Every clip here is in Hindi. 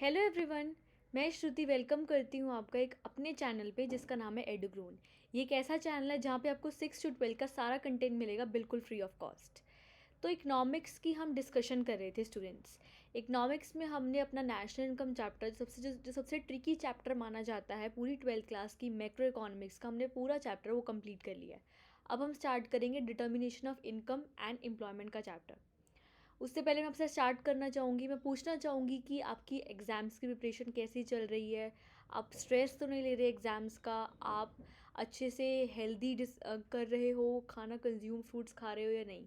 Hello everyone. मैं श्रुति वेलकम करती हूँ आपका एक अपने चैनल पे जिसका नाम है एडुग्रोन। ये एक ऐसा चैनल है जहाँ पे आपको 6 to 12 का सारा कंटेंट मिलेगा बिल्कुल फ्री ऑफ कॉस्ट। तो इकनॉमिक्स की हम डिस्कशन कर रहे थे स्टूडेंट्स। इकनॉमिक्स में हमने अपना नेशनल इनकम चैप्टर जो सबसे ट्रिकी चैप्टर माना जाता है पूरी 12th क्लास की मैक्रो इकोनॉमिक्स का, हमने पूरा चैप्टर वो कंप्लीट कर लिया है। अब हम स्टार्ट करेंगे determination of income and employment का चैप्टर। उससे पहले मैं आपसे स्टार्ट करना चाहूँगी, मैं पूछना चाहूँगी कि आपकी एग्ज़ाम्स की प्रिपरेशन कैसी चल रही है। आप स्ट्रेस तो नहीं ले रहे एग्ज़ाम्स का? आप अच्छे से हेल्दी कर रहे हो, खाना कंज्यूम फ्रूट्स खा रहे हो या नहीं?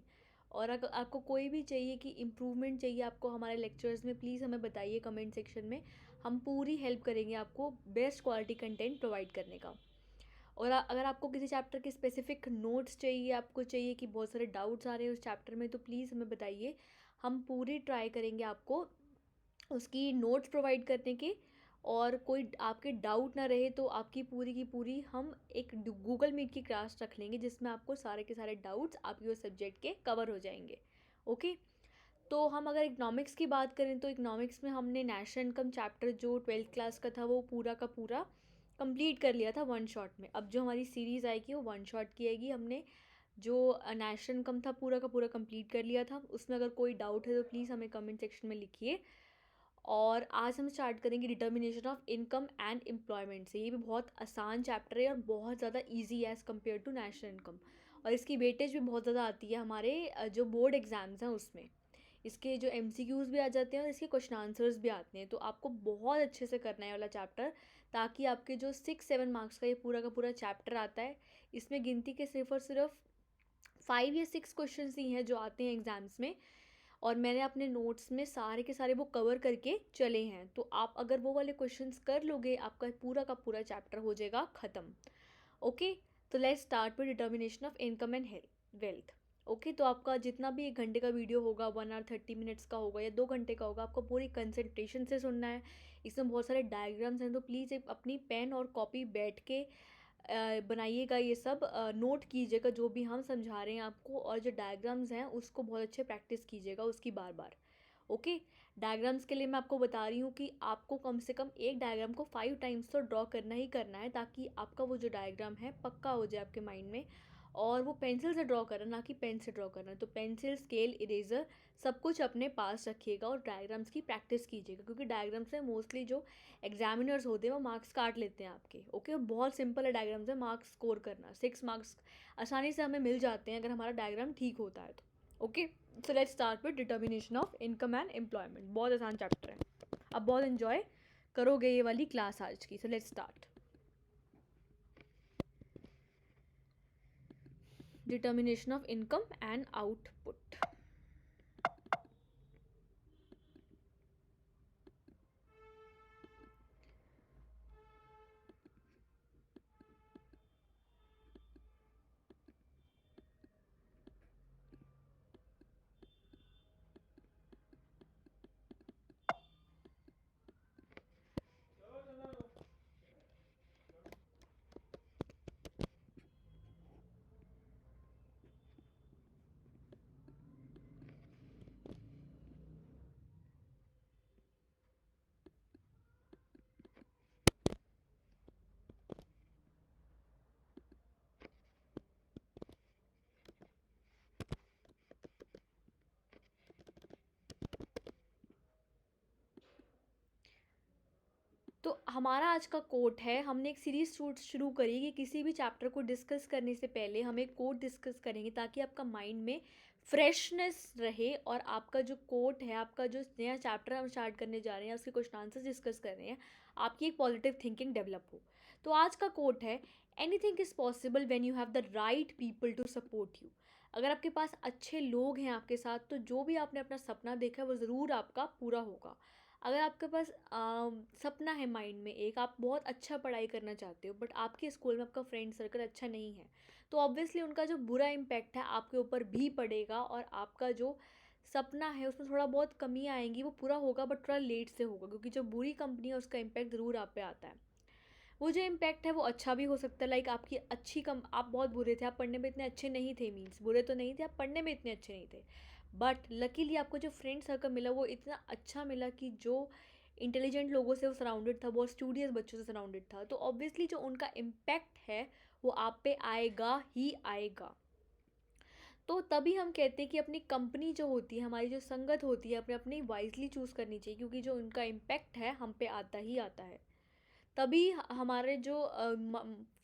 और अगर आपको कोई भी चाहिए कि इम्प्रूवमेंट चाहिए आपको हमारे लेक्चर्स में, प्लीज़ हमें बताइए कमेंट सेक्शन में। हम पूरी हेल्प करेंगे आपको बेस्ट क्वालिटी कंटेंट प्रोवाइड करने का। और अगर आपको किसी चैप्टर के स्पेसिफिक नोट्स चाहिए, आपको चाहिए कि बहुत सारे डाउट्स आ रहे हैं उस चैप्टर में, तो प्लीज़ हमें बताइए। हम पूरी ट्राई करेंगे आपको उसकी नोट्स प्रोवाइड करने के। और कोई आपके डाउट ना रहे तो आपकी पूरी की पूरी हम एक गूगल मीट की क्लास रख लेंगे जिसमें आपको सारे के सारे डाउट्स आपके उस सब्जेक्ट के कवर हो जाएंगे। ओके। तो हम अगर इकनॉमिक्स की बात करें तो इकनॉमिक्स में हमने नेशनल इनकम चैप्टर जो 12th क्लास का था वो पूरा का पूरा कंप्लीट कर लिया था वन शॉट में। अब जो हमारी सीरीज़ आएगी वो वन शॉट की आएगी। हमने जो नेशनल इनकम था पूरा का पूरा कंप्लीट कर लिया था। उसमें अगर कोई डाउट है तो प्लीज़ हमें कमेंट सेक्शन में लिखिए। और आज हम स्टार्ट करेंगे determination of income and employment से। ये भी बहुत आसान चैप्टर है और बहुत ज़्यादा इजी है as compare to national income. और इसकी वेटेज भी बहुत ज़्यादा आती है हमारे जो बोर्ड एग्ज़ाम्स हैं उसमें। इसके जो MCQs भी आ जाते हैं और इसके क्वेश्चन आंसर्स भी आते हैं। तो आपको बहुत अच्छे से करना है वाला चैप्टर, ताकि आपके जो 6-7 मार्क्स का ये पूरा का पूरा चैप्टर आता है, इसमें गिनती के सिर्फ और सिर्फ 5 या 6 क्वेश्चन ही हैं जो आते हैं एग्ज़ाम्स में। और मैंने अपने नोट्स में सारे के सारे वो कवर करके चले हैं। तो आप अगर वो वाले क्वेश्चंस कर लोगे, आपका पूरा का पूरा चैप्टर हो जाएगा ख़त्म। ओके। तो let's start with determination of income and wealth. Okay. तो आपका जितना भी 1 घंटे का वीडियो होगा, 1 hour 30 minutes का होगा या 2 घंटे का होगा, आपको पूरी कंसंट्रेशन से सुनना है। इसमें बहुत सारे डायग्राम्स हैं तो प्लीज़ एक अपनी पेन और कॉपी बैठ के बनाइएगा। ये सब नोट कीजिएगा जो भी हम समझा रहे हैं आपको, और जो डायग्राम्स हैं उसको बहुत अच्छे प्रैक्टिस कीजिएगा उसकी बार बार। ओके। डायग्राम्स के लिए मैं आपको बता रही हूँ कि आपको कम से कम एक डायग्राम को 5 times तो ड्रॉ करना ही करना है, ताकि आपका वो जो डायग्राम है पक्का हो जाए आपके माइंड में। और वो पेंसिल से ड्रॉ करना, ना कि पेन से ड्रॉ करना। तो पेंसिल, स्केल, इरेज़र सब कुछ अपने पास रखिएगा और डायग्राम्स की प्रैक्टिस कीजिएगा, क्योंकि डायग्राम्स में मोस्टली जो एग्जामिनर्स होते हैं वो मार्क्स काट लेते हैं आपके। ओके। बहुत सिंपल है डायग्राम से मार्क्स स्कोर करना। 6 मार्क्स आसानी से हमें मिल जाते हैं अगर हमारा डायग्राम ठीक होता है तो। Okay. So let's start with determination of income and employment. बहुत आसान चैप्टर है, अब बहुत इन्जॉय करोगे ये वाली क्लास आज की। So let's start. Determination of income and output. तो हमारा आज का कोट है, हमने एक सीरीज शुरू करी कि किसी भी चैप्टर को डिस्कस करने से पहले हम एक कोट डिस्कस करेंगे, ताकि आपका माइंड में फ्रेशनेस रहे और आपका जो कोट है, आपका जो नया चैप्टर हम स्टार्ट करने जा रहे हैं, उसके क्वेश्चन आंसर्स डिस्कस कर रहे हैं, आपकी एक पॉजिटिव थिंकिंग डेवलप हो। तो आज का कोट है, anything is possible when you have the right people to support you. अगर आपके पास अच्छे लोग हैं आपके साथ, तो जो भी आपने अपना सपना देखा है वो ज़रूर आपका पूरा होगा। अगर आपके पास सपना है माइंड में, एक आप बहुत अच्छा पढ़ाई करना चाहते हो, बट आपके स्कूल में आपका फ्रेंड सर्कल अच्छा नहीं है, तो ऑब्वियसली उनका जो बुरा इम्पैक्ट है आपके ऊपर भी पड़ेगा, और आपका जो सपना है उसमें थोड़ा बहुत कमी आएंगी, वो पूरा होगा बट थोड़ा लेट से होगा, क्योंकि जो बुरी कंपनी है उसका इम्पैक्ट ज़रूर आप पे आता है। वो जो इम्पैक्ट है वो अच्छा भी हो सकता है, लाइक आपकी अच्छी कम, आप बहुत बुरे थे, आप पढ़ने में इतने अच्छे नहीं थे, मीन्स बुरे तो नहीं थे, आप पढ़ने में इतने अच्छे नहीं थे, बट लकीली आपको जो फ्रेंड सर्कल मिला वो इतना अच्छा मिला कि जो इंटेलिजेंट लोगों से वो सराउंडेड था, बहुत स्टूडियस बच्चों से सराउंडेड था, तो ऑब्वियसली जो उनका इम्पैक्ट है वो आप पे आएगा ही आएगा। तो तभी हम कहते हैं कि अपनी कंपनी जो होती है, हमारी जो संगत होती है, अपने अपनी वाइजली चूज़ करनी चाहिए, क्योंकि जो उनका इम्पैक्ट है हम पे आता ही आता है। तभी हमारे जो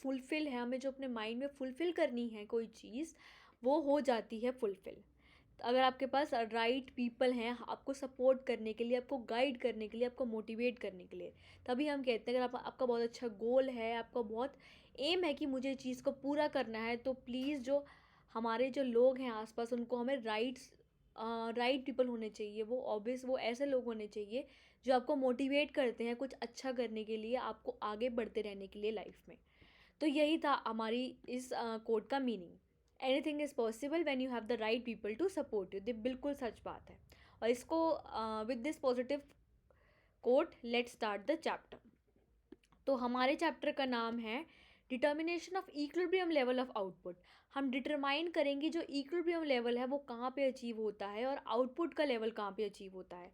फुलफ़िल है, हमें जो अपने माइंड में फुलफ़िल करनी है कोई चीज़, वो हो जाती है फुलफ़िल। अगर आपके पास राइट पीपल हैं आपको सपोर्ट करने के लिए, आपको गाइड करने के लिए, आपको मोटिवेट करने के लिए, तभी हम कहते हैं अगर आपका बहुत अच्छा गोल है, आपका बहुत एम है कि मुझे इस चीज़ को पूरा करना है, तो प्लीज़ जो हमारे जो लोग हैं आसपास, उनको हमें राइट पीपल होने चाहिए। वो ऑब्वियस वो ऐसे लोग होने चाहिए जो आपको मोटिवेट करते हैं कुछ अच्छा करने के लिए, आपको आगे बढ़ते रहने के लिए लाइफ में। तो यही था हमारी इस कोट का meaning. Anything is possible when you have the right people to support you. ये बिल्कुल सच बात है। और इसको with this positive quote let's start the chapter. तो हमारे चैप्टर का नाम है determination of equilibrium level of output. हम डिटरमाइन करेंगे जो इक्विलिब्रियम लेवल है वो कहाँ पे अचीव होता है और आउटपुट का लेवल कहाँ पे अचीव होता है।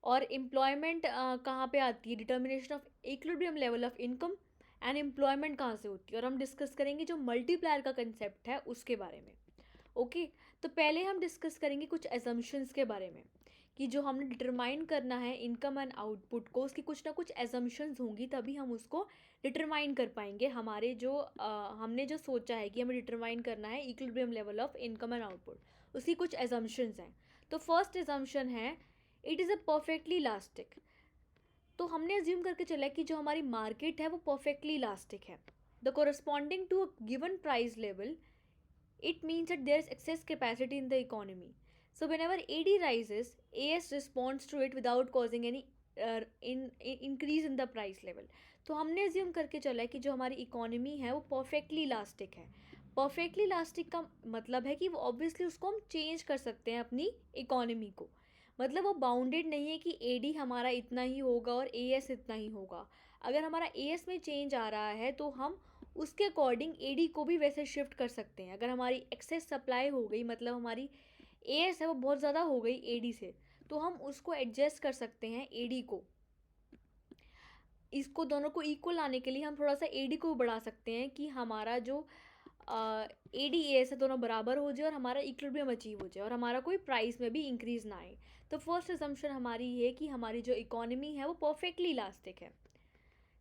और एम्प्लॉयमेंट कहाँ पे आती है, determination of equilibrium level of income and employment कहाँ से होती है। और हम डिस्कस करेंगे जो मल्टीप्लायर का कंसेप्ट है उसके बारे में। ओके, तो पहले हम डिस्कस करेंगे कुछ एजम्पशंस के बारे में कि जो हमने डिटरमाइन करना है इनकम एंड आउटपुट को, उसकी कुछ ना कुछ एजम्पशंस होंगी, तभी हम उसको डिटरमाइन कर पाएंगे। हमारे जो हमने जो सोचा है कि हमें डिटरमाइन करना है equilibrium level of income and output, उसकी कुछ एजम्पशंस हैं। तो फर्स्ट एजम्पशन है it is a perfectly elastic. तो हमने अज्यूम करके चला कि जो हमारी मार्केट है वो परफेक्टली इलास्टिक है। The corresponding to a given price level, it means that there is excess capacity in the economy. So whenever AD rises, AS responds to it without causing any increase in the price level. तो हमने assume करके चला है कि जो हमारी इकोनॉमी है वो परफेक्टली इलास्टिक है। परफेक्टली इलास्टिक का मतलब है कि वो ऑब्वियसली उसको हम चेंज कर सकते हैं अपनी इकोनॉमी को। मतलब वो बाउंडेड नहीं है कि AD हमारा इतना ही होगा और AS इतना ही होगा। अगर हमारा AS में चेंज आ रहा है तो हम उसके अकॉर्डिंग एडी को भी वैसे शिफ्ट कर सकते हैं। अगर हमारी एक्सेस सप्लाई हो गई, मतलब हमारी एएस है वो बहुत ज़्यादा हो गई एडी से, तो हम उसको एडजस्ट कर सकते हैं एडी को। इसको दोनों को इक्वल लाने के लिए हम थोड़ा सा एडी को बढ़ा सकते हैं कि हमारा जो एडी एएस है दोनों बराबर हो जाए और हमारा इक्विलिब्रियम अचीव हो जाए और हमारा कोई प्राइस में भी इंक्रीज ना आए। तो फर्स्ट असम्पशन हमारी ये है कि हमारी जो इकोनॉमी है वो परफेक्टली इलास्टिक है।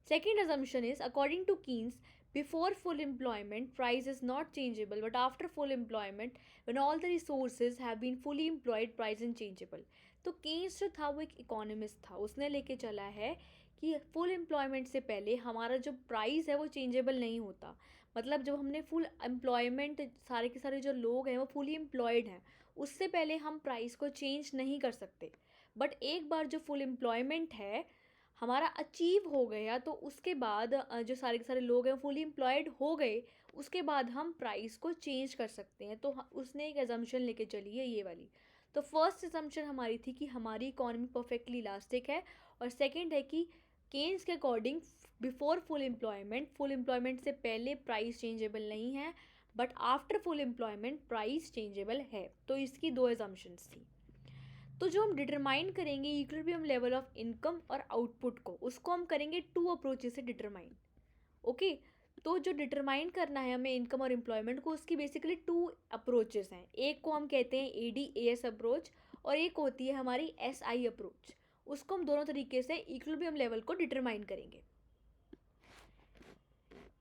Second assumption is, according to Keynes, before full employment, price is not changeable, but after full employment, when all the resources have been fully employed, price is changeable. तो केन्स जो था वो एक इकोनॉमिस्ट था, उसने लेके चला है कि फुल एम्प्लॉयमेंट से पहले हमारा जो प्राइस है वो चेंजेबल नहीं होता। मतलब जब हमने फुल एम्प्लॉयमेंट, सारे के सारे जो लोग हैं वो फुली एम्प्लॉयड हैं, उससे पहले हम प्राइस को चेंज नहीं कर सकते। बट एक बार जो फुल एम्प्लॉयमेंट है हमारा अचीव हो गया, तो उसके बाद जो सारे के सारे लोग हैं फुली एम्प्लॉयड हो गए, उसके बाद हम प्राइस को चेंज कर सकते हैं। तो उसने एक एजम्पशन लेके चली है ये वाली। तो फर्स्ट एजम्पशन हमारी थी कि हमारी इकोनॉमी परफेक्टली इलास्टिक है, और सेकंड है कि केन्स के अकॉर्डिंग बिफोर फुल एम्प्लॉयमेंट से पहले प्राइस चेंजेबल नहीं है, but after full employment price changeable है। तो इसकी दो एजम्पशंस थी। तो जो हम डिटरमाइन करेंगे इक्विलिब्रियम लेवल ऑफ इनकम और आउटपुट को, उसको हम करेंगे टू अप्रोचेस से डिटरमाइन। ओके, तो जो डिटरमाइन करना है हमें इनकम और एम्प्लॉयमेंट को, उसकी बेसिकली टू अप्रोचेस हैं। एक को हम कहते हैं AD/AS अप्रोच, और एक होती है हमारी SI अप्रोच। उसको हम दोनों तरीके से इक्विलिब्रियम लेवल को डिटरमाइन करेंगे।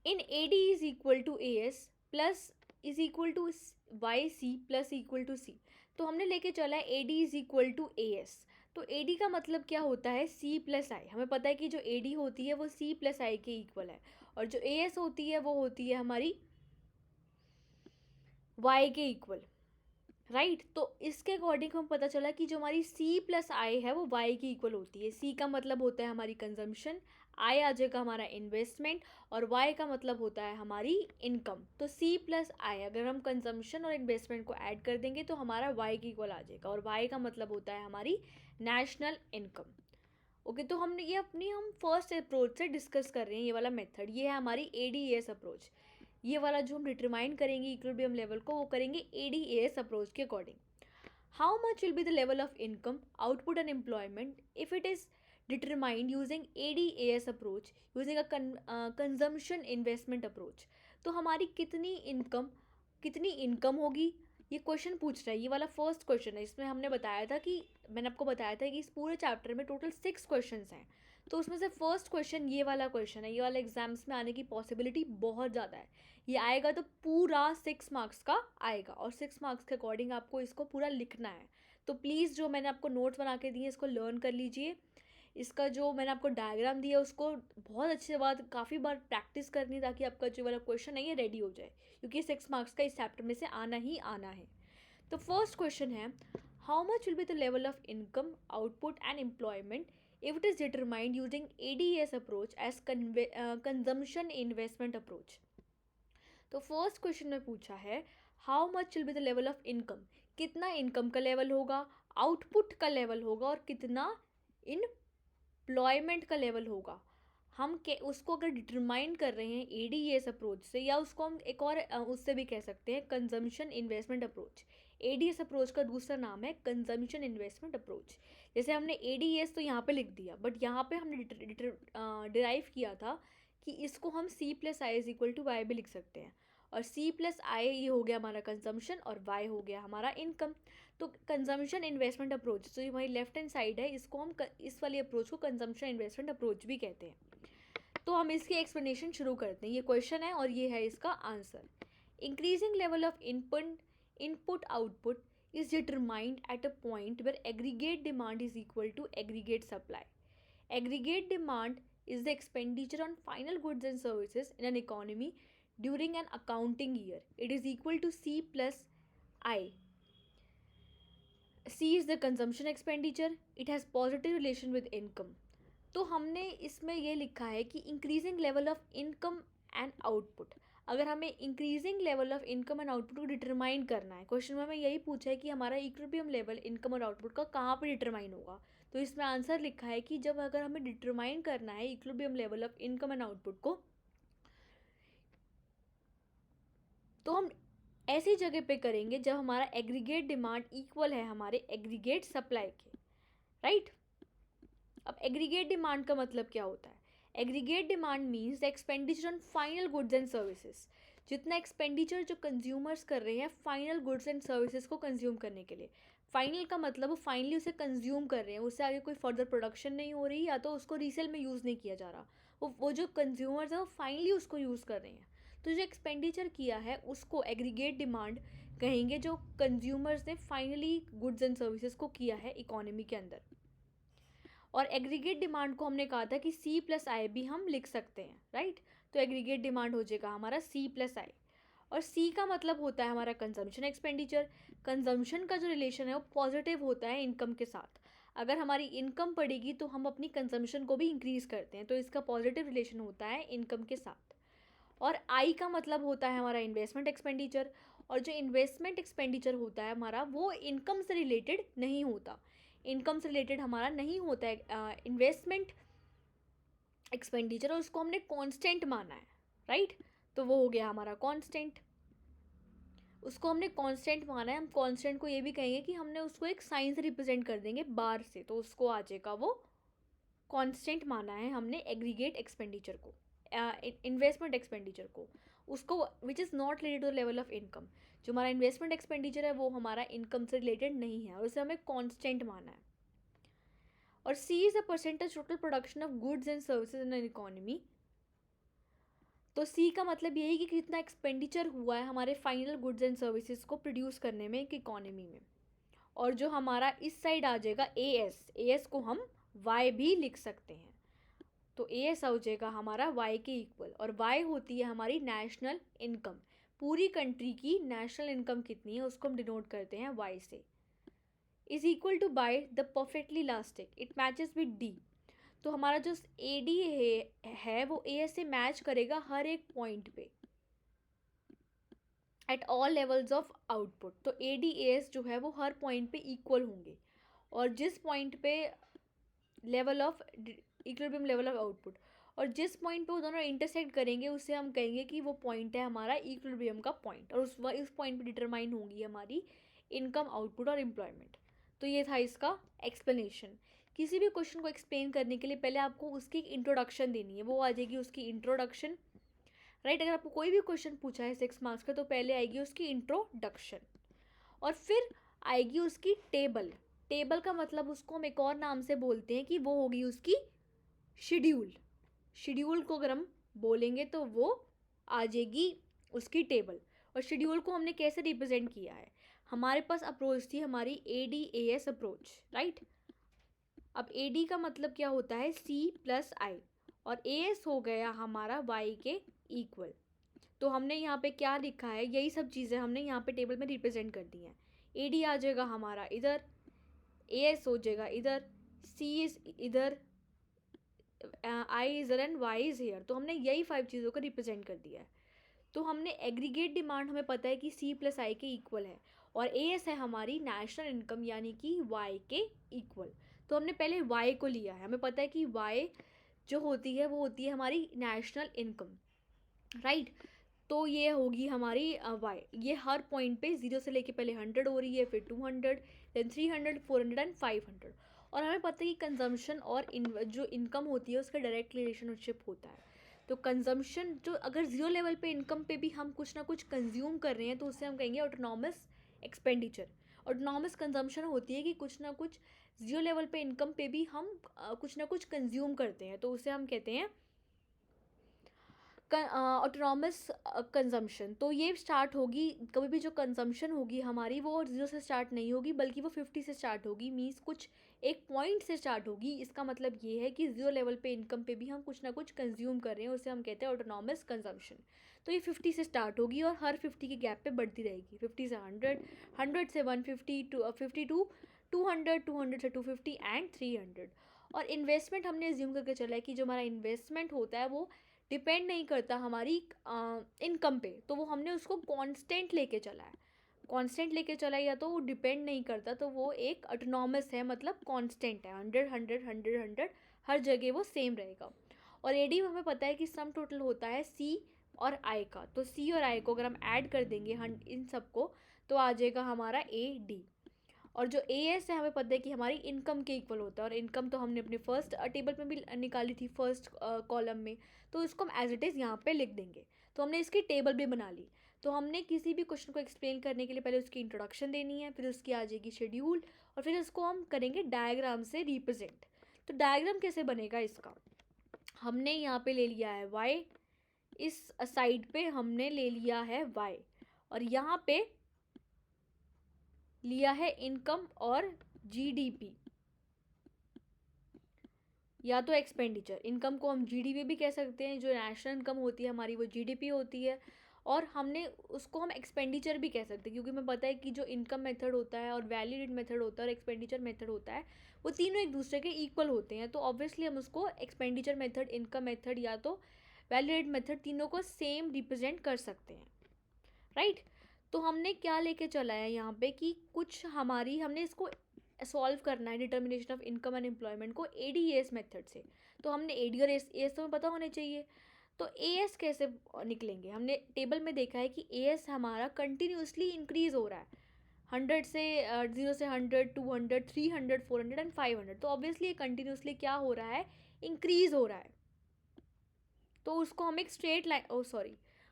इन AD is equal to AS plus is equal to YC plus equal to C। तो हमने लेके चला है AD is equal to AS। तो AD का मतलब क्या होता है, C प्लस आई। हमें पता है कि जो AD होती है वो C प्लस आई के इक्वल है, और जो AS होती है वो होती है हमारी Y के इक्वल। राइट, तो इसके अकॉर्डिंग हम पता चला कि जो हमारी C प्लस आई है वो Y की इक्वल होती है। C का मतलब होता है हमारी कंजम्पशन, I आ जाएगा हमारा इन्वेस्टमेंट, और Y का मतलब होता है हमारी इनकम। तो C प्लस आई अगर हम कंजम्पशन और इन्वेस्टमेंट को ऐड कर देंगे तो हमारा Y की इक्वल आ जाएगा, और Y का मतलब होता है हमारी नेशनल इनकम। ओके, तो हमने ये हम फर्स्ट अप्रोच से डिस्कस कर रहे हैं, ये वाला मेथड, ये है हमारी AD/AS अप्रोच। ये वाला जो हम डिटरमाइन करेंगे इक्विलिब्रियम लेवल को, वो करेंगे AD/AS अप्रोच के according. How much will be the level of income, output and employment if it is determined using ADAS approach using a consumption investment approach. तो हमारी कितनी इनकम होगी, ये क्वेश्चन पूछ रहा है। ये वाला फर्स्ट क्वेश्चन है। इसमें हमने बताया था कि मैंने आपको बताया था कि इस पूरे चैप्टर में टोटल 6 क्वेश्चंस हैं। तो उसमें से फर्स्ट क्वेश्चन ये वाला क्वेश्चन है। ये वाला एग्जाम्स में आने की पॉसिबिलिटी बहुत ज़्यादा है। ये आएगा तो पूरा 6 मार्क्स का आएगा, और 6 मार्क्स के अकॉर्डिंग आपको इसको पूरा लिखना है। तो प्लीज़ जो मैंने आपको नोट्स बना के दिए इसको लर्न कर लीजिए। इसका जो मैंने आपको डायग्राम दिया उसको बहुत अच्छे बात काफ़ी बार प्रैक्टिस करनी, ताकि आपका जो वाला क्वेश्चन है ये रेडी हो जाए, क्योंकि 6 मार्क्स का इस चैप्टर में से आना ही आना है। तो फर्स्ट क्वेश्चन है, how much will be the level of income, output and employment if it is determined using ADS approach as consumption investment approach। तो फर्स्ट क्वेश्चन में पूछा है how much will be the level of income, कितना इनकम का लेवल होगा, आउटपुट का लेवल होगा, और कितना एम्प्लॉयमेंट का लेवल होगा। हम उसको अगर डिटरमाइन कर रहे हैं ADS अप्रोच से, या उसको हम एक और उससे भी कह सकते हैं consumption investment approach. ADS approach का दूसरा नाम है कंजम्पशन इन्वेस्टमेंट अप्रोच। जैसे हमने ADS तो यहाँ पे लिख दिया, बट यहाँ पे हमने डिराइव किया था कि इसको हम C+I is equal to Y भी लिख सकते हैं, और C+I ये हो गया हमारा कंजम्पशन, और Y हो गया हमारा इनकम। तो कंजम्पशन इन्वेस्टमेंट अप्रोच, जो हमारी लेफ्ट हैंड साइड है, इसको हम इस वाली अप्रोच को कंजम्पशन इन्वेस्टमेंट अप्रोच भी कहते हैं। तो हम इसकी एक्सप्लेनेशन शुरू करते हैं। ये क्वेश्चन है और ये है इसका answer. Increasing level of input output is determined at a point where aggregate demand is equal to aggregate supply. Aggregate demand is the expenditure on final goods and services in an economy during an accounting year. It is equal to C plus I. C is the consumption expenditure. It has positive relation with income. तो हमने इसमें ये लिखा है कि increasing level of income and output. अगर हमें increasing level of income and output को डिटरमाइन करना है, क्वेश्चन में हमें यही पूछा है कि हमारा इक्विलिब्रियम लेवल इनकम और आउटपुट का कहाँ पे डिटरमाइन होगा। तो इसमें आंसर लिखा है कि जब अगर हमें डिटरमाइन करना है equilibrium level of income and output को, तो हम ऐसी जगह पे करेंगे जब हमारा एग्रीगेट डिमांड इक्वल है हमारे एग्रीगेट सप्लाई के, राइट। अब एग्रीगेट डिमांड का मतलब क्या होता है? Aggregate demand means the expenditure on final goods and services. जितना एक्सपेंडिचर जो कंज्यूमर्स कर रहे हैं फाइनल गुड्स एंड सर्विसेज को कंज्यूम करने के लिए। फाइनल का मतलब वो फाइनली उसे कंज्यूम कर रहे हैं, उससे आगे कोई फर्दर प्रोडक्शन नहीं हो रही, या तो उसको रीसेल में यूज़ नहीं किया जा रहा। वो जो कंज्यूमर्स हैं वो फाइनली उसको यूज़ कर रहे हैं। तो जो एक्सपेंडिचर किया है उसको एग्रीगेट डिमांड कहेंगे, जो कंज्यूमर्स ने फाइनली गुड्स एंड सर्विसेज को किया है इकोनॉमी के अंदर। और एग्रीगेट डिमांड को हमने कहा था कि C+I भी हम लिख सकते हैं, राइट। तो एग्रीगेट डिमांड हो जाएगा हमारा C+I, और C का मतलब होता है हमारा कंजम्पशन एक्सपेंडिचर। कंजम्पशन का जो रिलेशन है वो पॉजिटिव होता है इनकम के साथ। अगर हमारी इनकम बढ़ेगी तो हम अपनी कंजम्पशन को भी इंक्रीज़ करते हैं, तो इसका पॉजिटिव रिलेशन होता है इनकम के साथ। और I का मतलब होता है हमारा इन्वेस्टमेंट एक्सपेंडिचर, और जो इन्वेस्टमेंट एक्सपेंडिचर होता है हमारा वो इनकम से रिलेटेड नहीं होता। इनकम से रिलेटेड हमारा नहीं होता है इन्वेस्टमेंट एक्सपेंडिचर, और उसको हमने कांस्टेंट माना है, राइट। तो वो हो गया हमारा कांस्टेंट, उसको हमने कांस्टेंट माना है। हम कांस्टेंट को ये भी कहेंगे कि हमने उसको एक साइन से रिप्रेजेंट कर देंगे बार से, तो उसको आ जाएगा वो कांस्टेंट माना है हमने एग्रीगेट एक्सपेंडिचर को, इन्वेस्टमेंट एक्सपेंडिचर को, उसको which is not related to the level of income. जो हमारा इन्वेस्टमेंट एक्सपेंडिचर है वो हमारा इनकम से रिलेटेड नहीं है, और उसे हमें कांस्टेंट माना है। और C is the percentage total production of goods and services in an economy. तो C का मतलब यही कि कितना एक्सपेंडिचर हुआ है हमारे फाइनल गुड्स एंड सर्विसेज को प्रोड्यूस करने में एक इकोनॉमी में। और जो हमारा इस साइड आ जाएगा AS को हम Y भी लिख सकते हैं। तो AS हो जाएगा हमारा Y के इक्वल, और Y होती है हमारी नेशनल इनकम। पूरी कंट्री की नेशनल इनकम कितनी है उसको हम डिनोट करते हैं Y से। Is equal to by the perfectly elastic, it matches with D। तो हमारा जो AD है वो AS से मैच करेगा हर एक पॉइंट पे at all levels of output. तो AD AS जो है वो हर पॉइंट पे इक्वल होंगे, और जिस पॉइंट पे level of equilibrium level of output, और जिस पॉइंट पे वो दोनों इंटरसेक्ट करेंगे उससे हम कहेंगे कि वो पॉइंट है हमारा इक्विलिब्रियम का पॉइंट, और उस पॉइंट पे डिटरमाइन होंगी हमारी इनकम, आउटपुट और एम्प्लॉयमेंट। तो ये था इसका एक्सप्लेनेशन किसी भी क्वेश्चन को एक्सप्लेन करने के लिए पहले आपको उसकी एक इंट्रोडक्शन देनी है, वो आ जाएगी उसकी इंट्रोडक्शन, राइट। अगर आपको कोई भी क्वेश्चन पूछा है 6 मार्क्स का तो पहले आएगी उसकी इंट्रोडक्शन और फिर आएगी उसकी टेबल। टेबल का मतलब उसको हम एक और नाम से बोलते हैं कि वो होगी उसकी शेड्यूल। शेड्यूल को अगर हम बोलेंगे तो वो आ जाएगी उसकी टेबल। और शेड्यूल को हमने कैसे रिप्रेजेंट किया है, हमारे पास अप्रोच थी हमारी ADAS अप्रोच, राइट। अब AD का मतलब क्या होता है C+I और AS हो गया हमारा Y के इक्वल। तो हमने यहाँ पे क्या लिखा है, यही सब चीज़ें हमने यहाँ पे टेबल में रिप्रेजेंट कर दी हैं। AD आ जाएगा हमारा इधर, AS हो जाएगा इधर, C इज इधर, I is and Y is here. तो हमने यही 5 चीज़ों को रिप्रेजेंट कर दिया है। तो हमने एग्रीगेट डिमांड हमें पता है कि C+I के इक्वल है और AS है हमारी नेशनल इनकम यानी कि Y के इक्वल। तो हमने पहले Y को लिया है, हमें पता है कि Y जो होती है वो होती है हमारी नेशनल इनकम, राइट। तो ये होगी हमारी Y। ये हर पॉइंट पे 0 से लेके पहले 100 हो रही है, फिर 200, देन 300, 400 एंड 500। और हमें पता है कि कंजम्पशन और जो इनकम होती है उसका डायरेक्ट रिलेशनशिप होता है। तो कंजम्पशन जो अगर 0 लेवल पे इनकम पे भी हम कुछ ना कुछ कंज्यूम कर रहे हैं तो उससे हम कहेंगे ऑटोनॉमस एक्सपेंडिचर। ऑटोनॉमस कंजम्पशन होती है कि कुछ ना कुछ 0 लेवल पे इनकम पे भी हम कुछ ना कुछ कंज्यूम करते हैं, तो उसे हम कहते हैं ऑटोनॉमस कंजम्पशन। तो ये स्टार्ट होगी, कभी भी जो कंजम्पशन होगी हमारी वो 0 से स्टार्ट नहीं होगी बल्कि वो 50 से स्टार्ट होगी, मीन्स कुछ एक पॉइंट से स्टार्ट होगी। इसका मतलब ये है कि 0 लेवल पे इनकम पे भी हम कुछ ना कुछ कंज्यूम कर रहे हैं, उसे हम कहते हैं ऑटोनॉमस कंजम्पशन। तो ये 50 से स्टार्ट होगी और हर 50 के गैप पे बढ़ती रहेगी, 50 से 100, 100 से 150, 50 टू 200, 200 से 250 एंड 300। और इन्वेस्टमेंट हमने एज्यूम करके चला है कि जो हमारा इन्वेस्टमेंट होता है वो डिपेंड नहीं करता हमारी इनकम पे, तो वो हमने उसको कांस्टेंट लेके चला है। कांस्टेंट लेके चला है या तो वो डिपेंड नहीं करता, तो वो एक ऑटोनॉमस है, मतलब कांस्टेंट है, 100 100 100 100 हर जगह वो सेम रहेगा। और AD हमें पता है कि सम टोटल होता है C और I का। तो C और I को अगर हम ऐड कर देंगे इन सबको तो आ जाएगा हमारा AD। और जो AS है हमें पता है कि हमारी इनकम के इक्वल होता है, और इनकम तो हमने अपने फर्स्ट टेबल में भी निकाली थी, फर्स्ट कॉलम में, तो इसको हम एज इट इज़ यहाँ पे लिख देंगे। तो हमने इसकी टेबल भी बना ली। तो हमने किसी भी क्वेश्चन को एक्सप्लेन करने के लिए पहले उसकी इंट्रोडक्शन देनी है, फिर उसकी आ जाएगी शेड्यूल, और फिर इसको हम करेंगे डायग्राम से रिप्रेजेंट। तो डायग्राम कैसे बनेगा इसका, हमने यहाँ पे ले लिया है Y, इस साइड पे हमने ले लिया है Y, और यहाँ पे लिया है इनकम और GDP या तो एक्सपेंडिचर। इनकम को हम GDP भी कह सकते हैं, जो नेशनल इनकम होती है हमारी वो GDP होती है, और हमने उसको हम एक्सपेंडिचर भी कह सकते हैं क्योंकि हमें पता है कि जो इनकम मेथड होता है और वैलिडेड मेथड होता है और एक्सपेंडिचर मेथड होता है वो तीनों एक दूसरे के इक्वल होते हैं। तो ऑब्वियसली हम उसको एक्सपेंडिचर मेथड, इनकम मेथड या तो वैलिडेड मेथड तीनों को सेम रिप्रेजेंट कर सकते हैं, राइट। तो हमने क्या लेके चला है यहाँ पे कि कुछ हमारी हमने इसको सॉल्व करना है determination of income and employment को ADAS मेथड से। तो हमने AD और AS तो हमें पता होने चाहिए। तो AS कैसे निकलेंगे, हमने टेबल में देखा है कि AS हमारा कंटिन्यूसली इंक्रीज हो रहा है, 100 से 0 से 100, 200, 300, 400 एंड 500। तो ऑब्वियसली ये कंटिन्यूसली क्या हो रहा है, इंक्रीज हो रहा है। तो उसको हम एक स्ट्रेट लाइन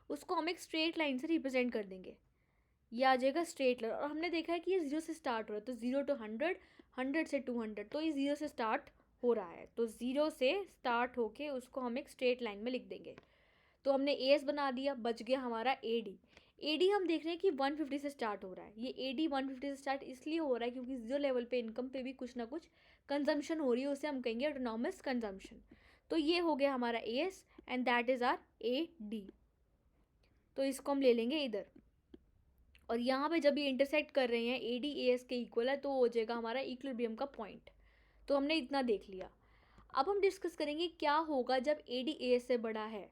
उसको हम एक स्ट्रेट लाइन से रिप्रेजेंट कर देंगे, ये आ जाएगा स्ट्रेट लाइन। और हमने देखा है कि ये 0 से स्टार्ट हो रहा है, तो 0 to 100, 100 से 200, तो ये 0 से स्टार्ट हो रहा है, तो 0 से स्टार्ट होके उसको हम एक स्ट्रेट लाइन में लिख देंगे। तो हमने AS बना दिया, बच गया हमारा AD हम देख रहे हैं कि 150 से स्टार्ट हो रहा है। ये AD 150 से स्टार्ट इसलिए हो रहा है क्योंकि 0 लेवल पे इनकम पे भी कुछ ना कुछ कंजम्पशन हो रही है, उसे हम कहेंगे ऑटोनॉमस कंजम्पशन। तो ये हो गया हमारा AS and that is our AD। तो इसको हम ले लेंगे इधर, और यहाँ पे जब ये इंटरसेक्ट कर रहे हैं AD AS के इक्वल है तो हो जाएगा हमारा इक्विलिब्रियम का पॉइंट। तो हमने इतना देख लिया। अब हम डिस्कस करेंगे क्या होगा जब AD AS से बड़ा है।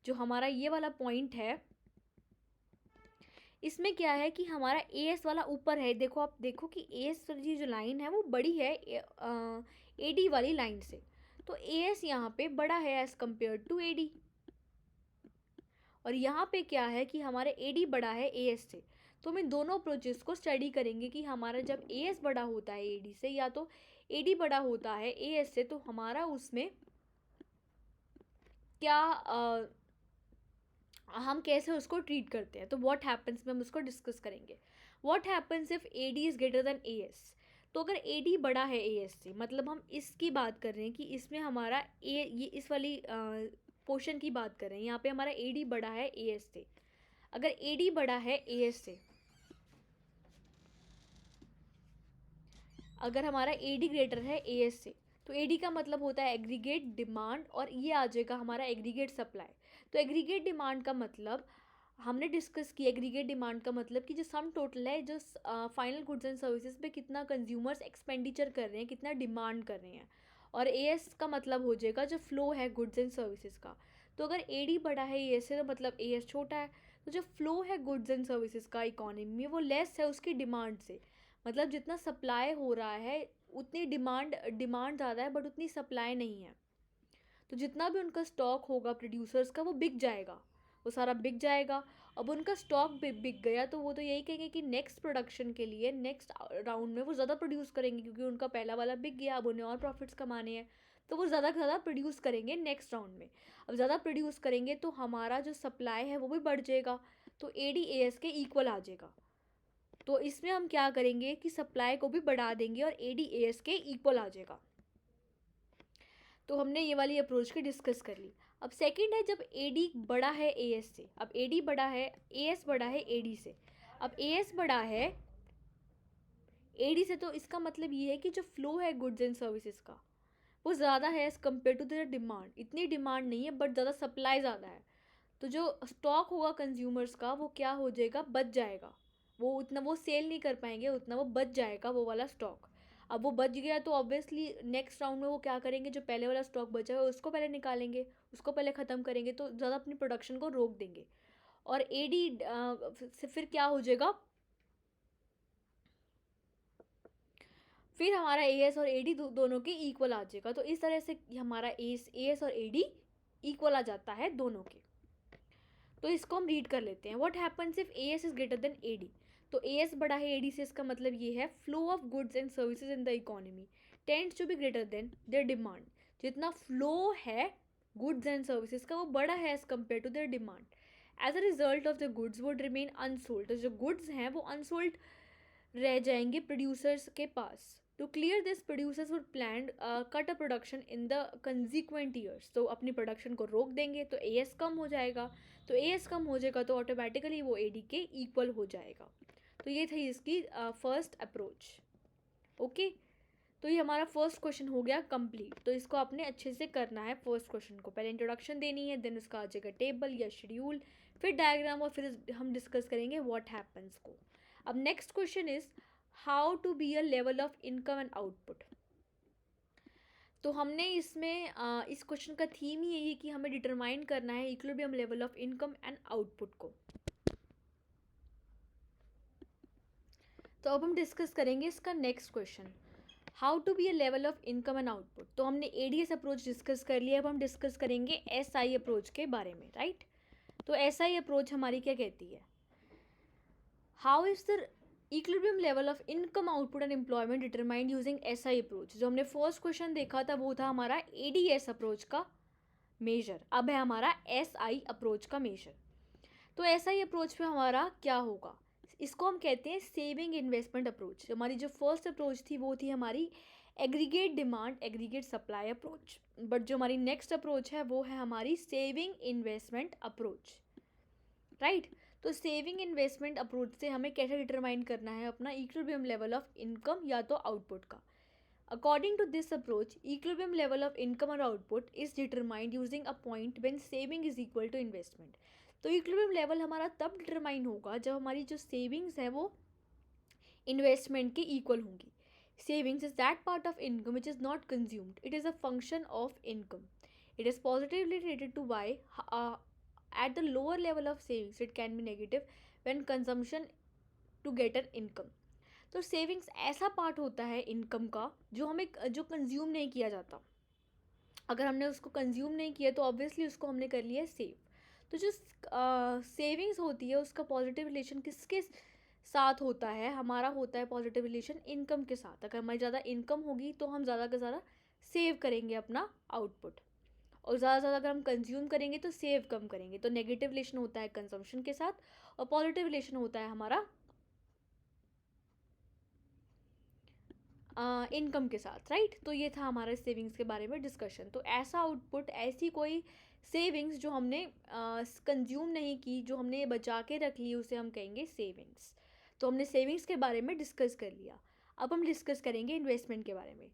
जो हमारा ये वाला पॉइंट है इसमें क्या है कि हमारा AS वाला ऊपर है, देखो आप देखो कि AS वाली जो लाइन है वो बड़ी है AD वाली लाइन से, तो AS यहाँ पे बड़ा है एज़ कम्पेयर टू AD। और यहाँ पे क्या है कि हमारे AD बड़ा है AS से। तो हम इन दोनों अप्रोचेस को स्टडी करेंगे कि हमारा जब AS बड़ा होता है AD से, या तो AD बड़ा होता है AS से, तो हमारा उसमें क्या हम कैसे उसको ट्रीट करते हैं। तो व्हाट हैपन्स में हम उसको डिस्कस करेंगे। What happens if AD is greater than AS। तो अगर AD बड़ा है AS से, मतलब हम इसकी बात कर रहे हैं कि इसमें हमारा ये इस वाली पोर्शन की बात कर रहे हैं, यहाँ पे हमारा AD बड़ा है AS से। अगर AD बड़ा है AS से, अगर हमारा AD ग्रेटर है AS से, तो AD का मतलब होता है एग्रीगेट डिमांड, और ये आ जाएगा हमारा एग्रीगेट सप्लाई। तो एग्रीगेट डिमांड का मतलब हमने डिस्कस किया, एग्रीगेट डिमांड का मतलब कि जो सम टोटल है, जो फाइनल गुड्स एंड सर्विसेज पे कितना कंज्यूमर्स एक्सपेंडिचर कर रहे हैं, कितना डिमांड कर रहे हैं। और AS का मतलब हो जाएगा जो फ्लो है गुड्स एंड सर्विसेज का। तो अगर AD बड़ा है AS से, तो मतलब AS छोटा है। तो जो फ्लो है गुड्स एंड सर्विसेज का इकोनॉमी में, वो लेस है उसकी डिमांड से। मतलब जितना सप्लाई हो रहा है उतनी डिमांड ज़्यादा है, बट उतनी सप्लाई नहीं है। तो जितना भी उनका स्टॉक होगा प्रोड्यूसर्स का, वो बिक जाएगा, वो सारा बिक जाएगा। अब उनका स्टॉक बिक गया, तो वो तो यही कहेंगे कि नेक्स्ट प्रोडक्शन के लिए नेक्स्ट राउंड में वो ज़्यादा प्रोड्यूस करेंगे, क्योंकि उनका पहला वाला बिक गया, अब उन्हें और प्रॉफिट्स कमाने हैं। तो वो ज़्यादा से ज़्यादा प्रोड्यूस करेंगे नेक्स्ट राउंड में। अब ज़्यादा प्रोड्यूस करेंगे तो हमारा जो सप्लाई है वो भी बढ़ जाएगा, तो AD AS के इक्वल आ जाएगा। तो इसमें हम क्या करेंगे कि सप्लाई को भी बढ़ा देंगे और AD AS के इक्वल आ जाएगा। तो हमने ये वाली अप्रोच की डिस्कस कर ली। अब सेकंड है जब AD बड़ा है AS से। अब AD बड़ा है, AS बड़ा है AD से। अब AS बड़ा है AD से, तो इसका मतलब ये है कि जो फ्लो है गुड्स एंड सर्विसेज का, वो ज़्यादा है as compare to the demand. इतनी डिमांड नहीं है, बट ज़्यादा सप्लाई ज़्यादा है। तो जो स्टॉक होगा कंज्यूमर्स का, वो क्या हो जाएगा, बच जाएगा। वो उतना वो सेल नहीं कर पाएंगे, उतना वो बच जाएगा वो वाला स्टॉक। अब वो बच गया तो ऑब्वियसली नेक्स्ट राउंड में वो क्या करेंगे, जो पहले वाला स्टॉक बचा है उसको पहले निकालेंगे, उसको पहले ख़त्म करेंगे, तो ज़्यादा अपनी प्रोडक्शन को रोक देंगे। और AD से फिर क्या हो जाएगा, फिर हमारा AS और AD दोनों के इक्वल आ जाएगा। तो इस तरह से हमारा AS और AD इक्वल आ जाता है दोनों के। तो इसको हम रीड कर लेते हैं। What happens if AS is greater than AD। तो AS बड़ा है AD से, इसका मतलब ये है flow of goods and services in the economy tends to be greater than their demand. जितना फ्लो है गुड्स एंड सर्विसेज का, वो बड़ा है as compare to their demand. As a result of the goods would remain unsold. तो जो गुड्स हैं वो अनसोल्ड रह जाएंगे प्रोड्यूसर्स के पास। To clear this producers would plan cut a production in the consequent years. तो अपनी प्रोडक्शन को रोक देंगे, तो AS कम हो जाएगा। तो AS कम हो जाएगा तो ऑटोमेटिकली वो AD के इक्वल हो जाएगा। तो ये थी इसकी फर्स्ट अप्रोच। ओके, तो ये हमारा फर्स्ट क्वेश्चन हो गया कंप्लीट। तो इसको आपने अच्छे से करना है। फर्स्ट क्वेश्चन को पहले इंट्रोडक्शन देनी है, देन उसका आ जाएगा टेबल या शेड्यूल, फिर डायग्राम, और फिर हम डिस्कस करेंगे व्हाट हैपन्स को। अब next question is how to be a level of income and output. तो हमने इसमें इस क्वेश्चन का थीम ही यही है कि हमें डिटरमाइन करना है equilibrium level of income and output को। तो अब हम डिस्कस करेंगे इसका next question, how to be a level of income and output. तो हमने ADS अप्रोच डिस्कस कर लिया, अब हम डिस्कस करेंगे SI अप्रोच के बारे में, राइट। तो SI अप्रोच हमारी क्या कहती है, how is the equilibrium level of income output and employment determined using SI approach. जो हमने फर्स्ट क्वेश्चन देखा था वो था हमारा ADS अप्रोच का मेजर, अब है हमारा SI अप्रोच का मेजर। तो SI अप्रोच पे हमारा क्या होगा, इसको हम कहते हैं सेविंग इन्वेस्टमेंट अप्रोच। हमारी जो फर्स्ट अप्रोच थी वो थी हमारी aggregate demand aggregate supply approach, but जो हमारी नेक्स्ट अप्रोच है वो है हमारी सेविंग इन्वेस्टमेंट अप्रोच, राइट। तो सेविंग इन्वेस्टमेंट अप्रोच से हमें कैसे डिटरमाइन करना है अपना इक्विलिब्रियम लेवल ऑफ इनकम या तो आउटपुट का। According to this approach, equilibrium level of income or output is determined using a point when saving is equal to investment. तो इक्विलिब्रियम लेवल हमारा तब डिटरमाइन होगा जब हमारी जो सेविंग्स है वो इन्वेस्टमेंट के इक्वल होंगी। Savings is that part of income which is not consumed, it is a function of income, it is positively related to Y at the lower level of savings it can be negative when consumption to get an income. तो सेविंग्स ऐसा पार्ट होता है इनकम का जो हमें जो कंज्यूम नहीं किया जाता। अगर हमने उसको कंज्यूम नहीं किया तो ऑब्वियसली उसको हमने कर लिया सेव। तो जो सेविंग्स होती है उसका पॉजिटिव रिलेशन किसके साथ होता है, हमारा होता है पॉजिटिव रिलेशन इनकम के साथ। अगर हमारी ज़्यादा इनकम होगी तो हम ज़्यादा से ज़्यादा सेव करेंगे अपना आउटपुट, और ज़्यादा से ज़्यादा अगर हम कंज्यूम करेंगे तो सेव कम करेंगे। तो नेगेटिव रिलेशन होता है कंजम्पशन के साथ, और पॉजिटिव रिलेशन होता है हमारा इनकम के साथ, राइट। तो ये था हमारा सेविंग्स के बारे में डिस्कशन। तो ऐसा आउटपुट, ऐसी कोई सेविंग्स जो हमने कंज्यूम नहीं की, जो हमने बचा के रख ली, उसे हम कहेंगे सेविंग्स। तो हमने सेविंग्स के बारे में डिस्कस कर लिया। अब हम डिस्कस करेंगे इन्वेस्टमेंट के बारे में।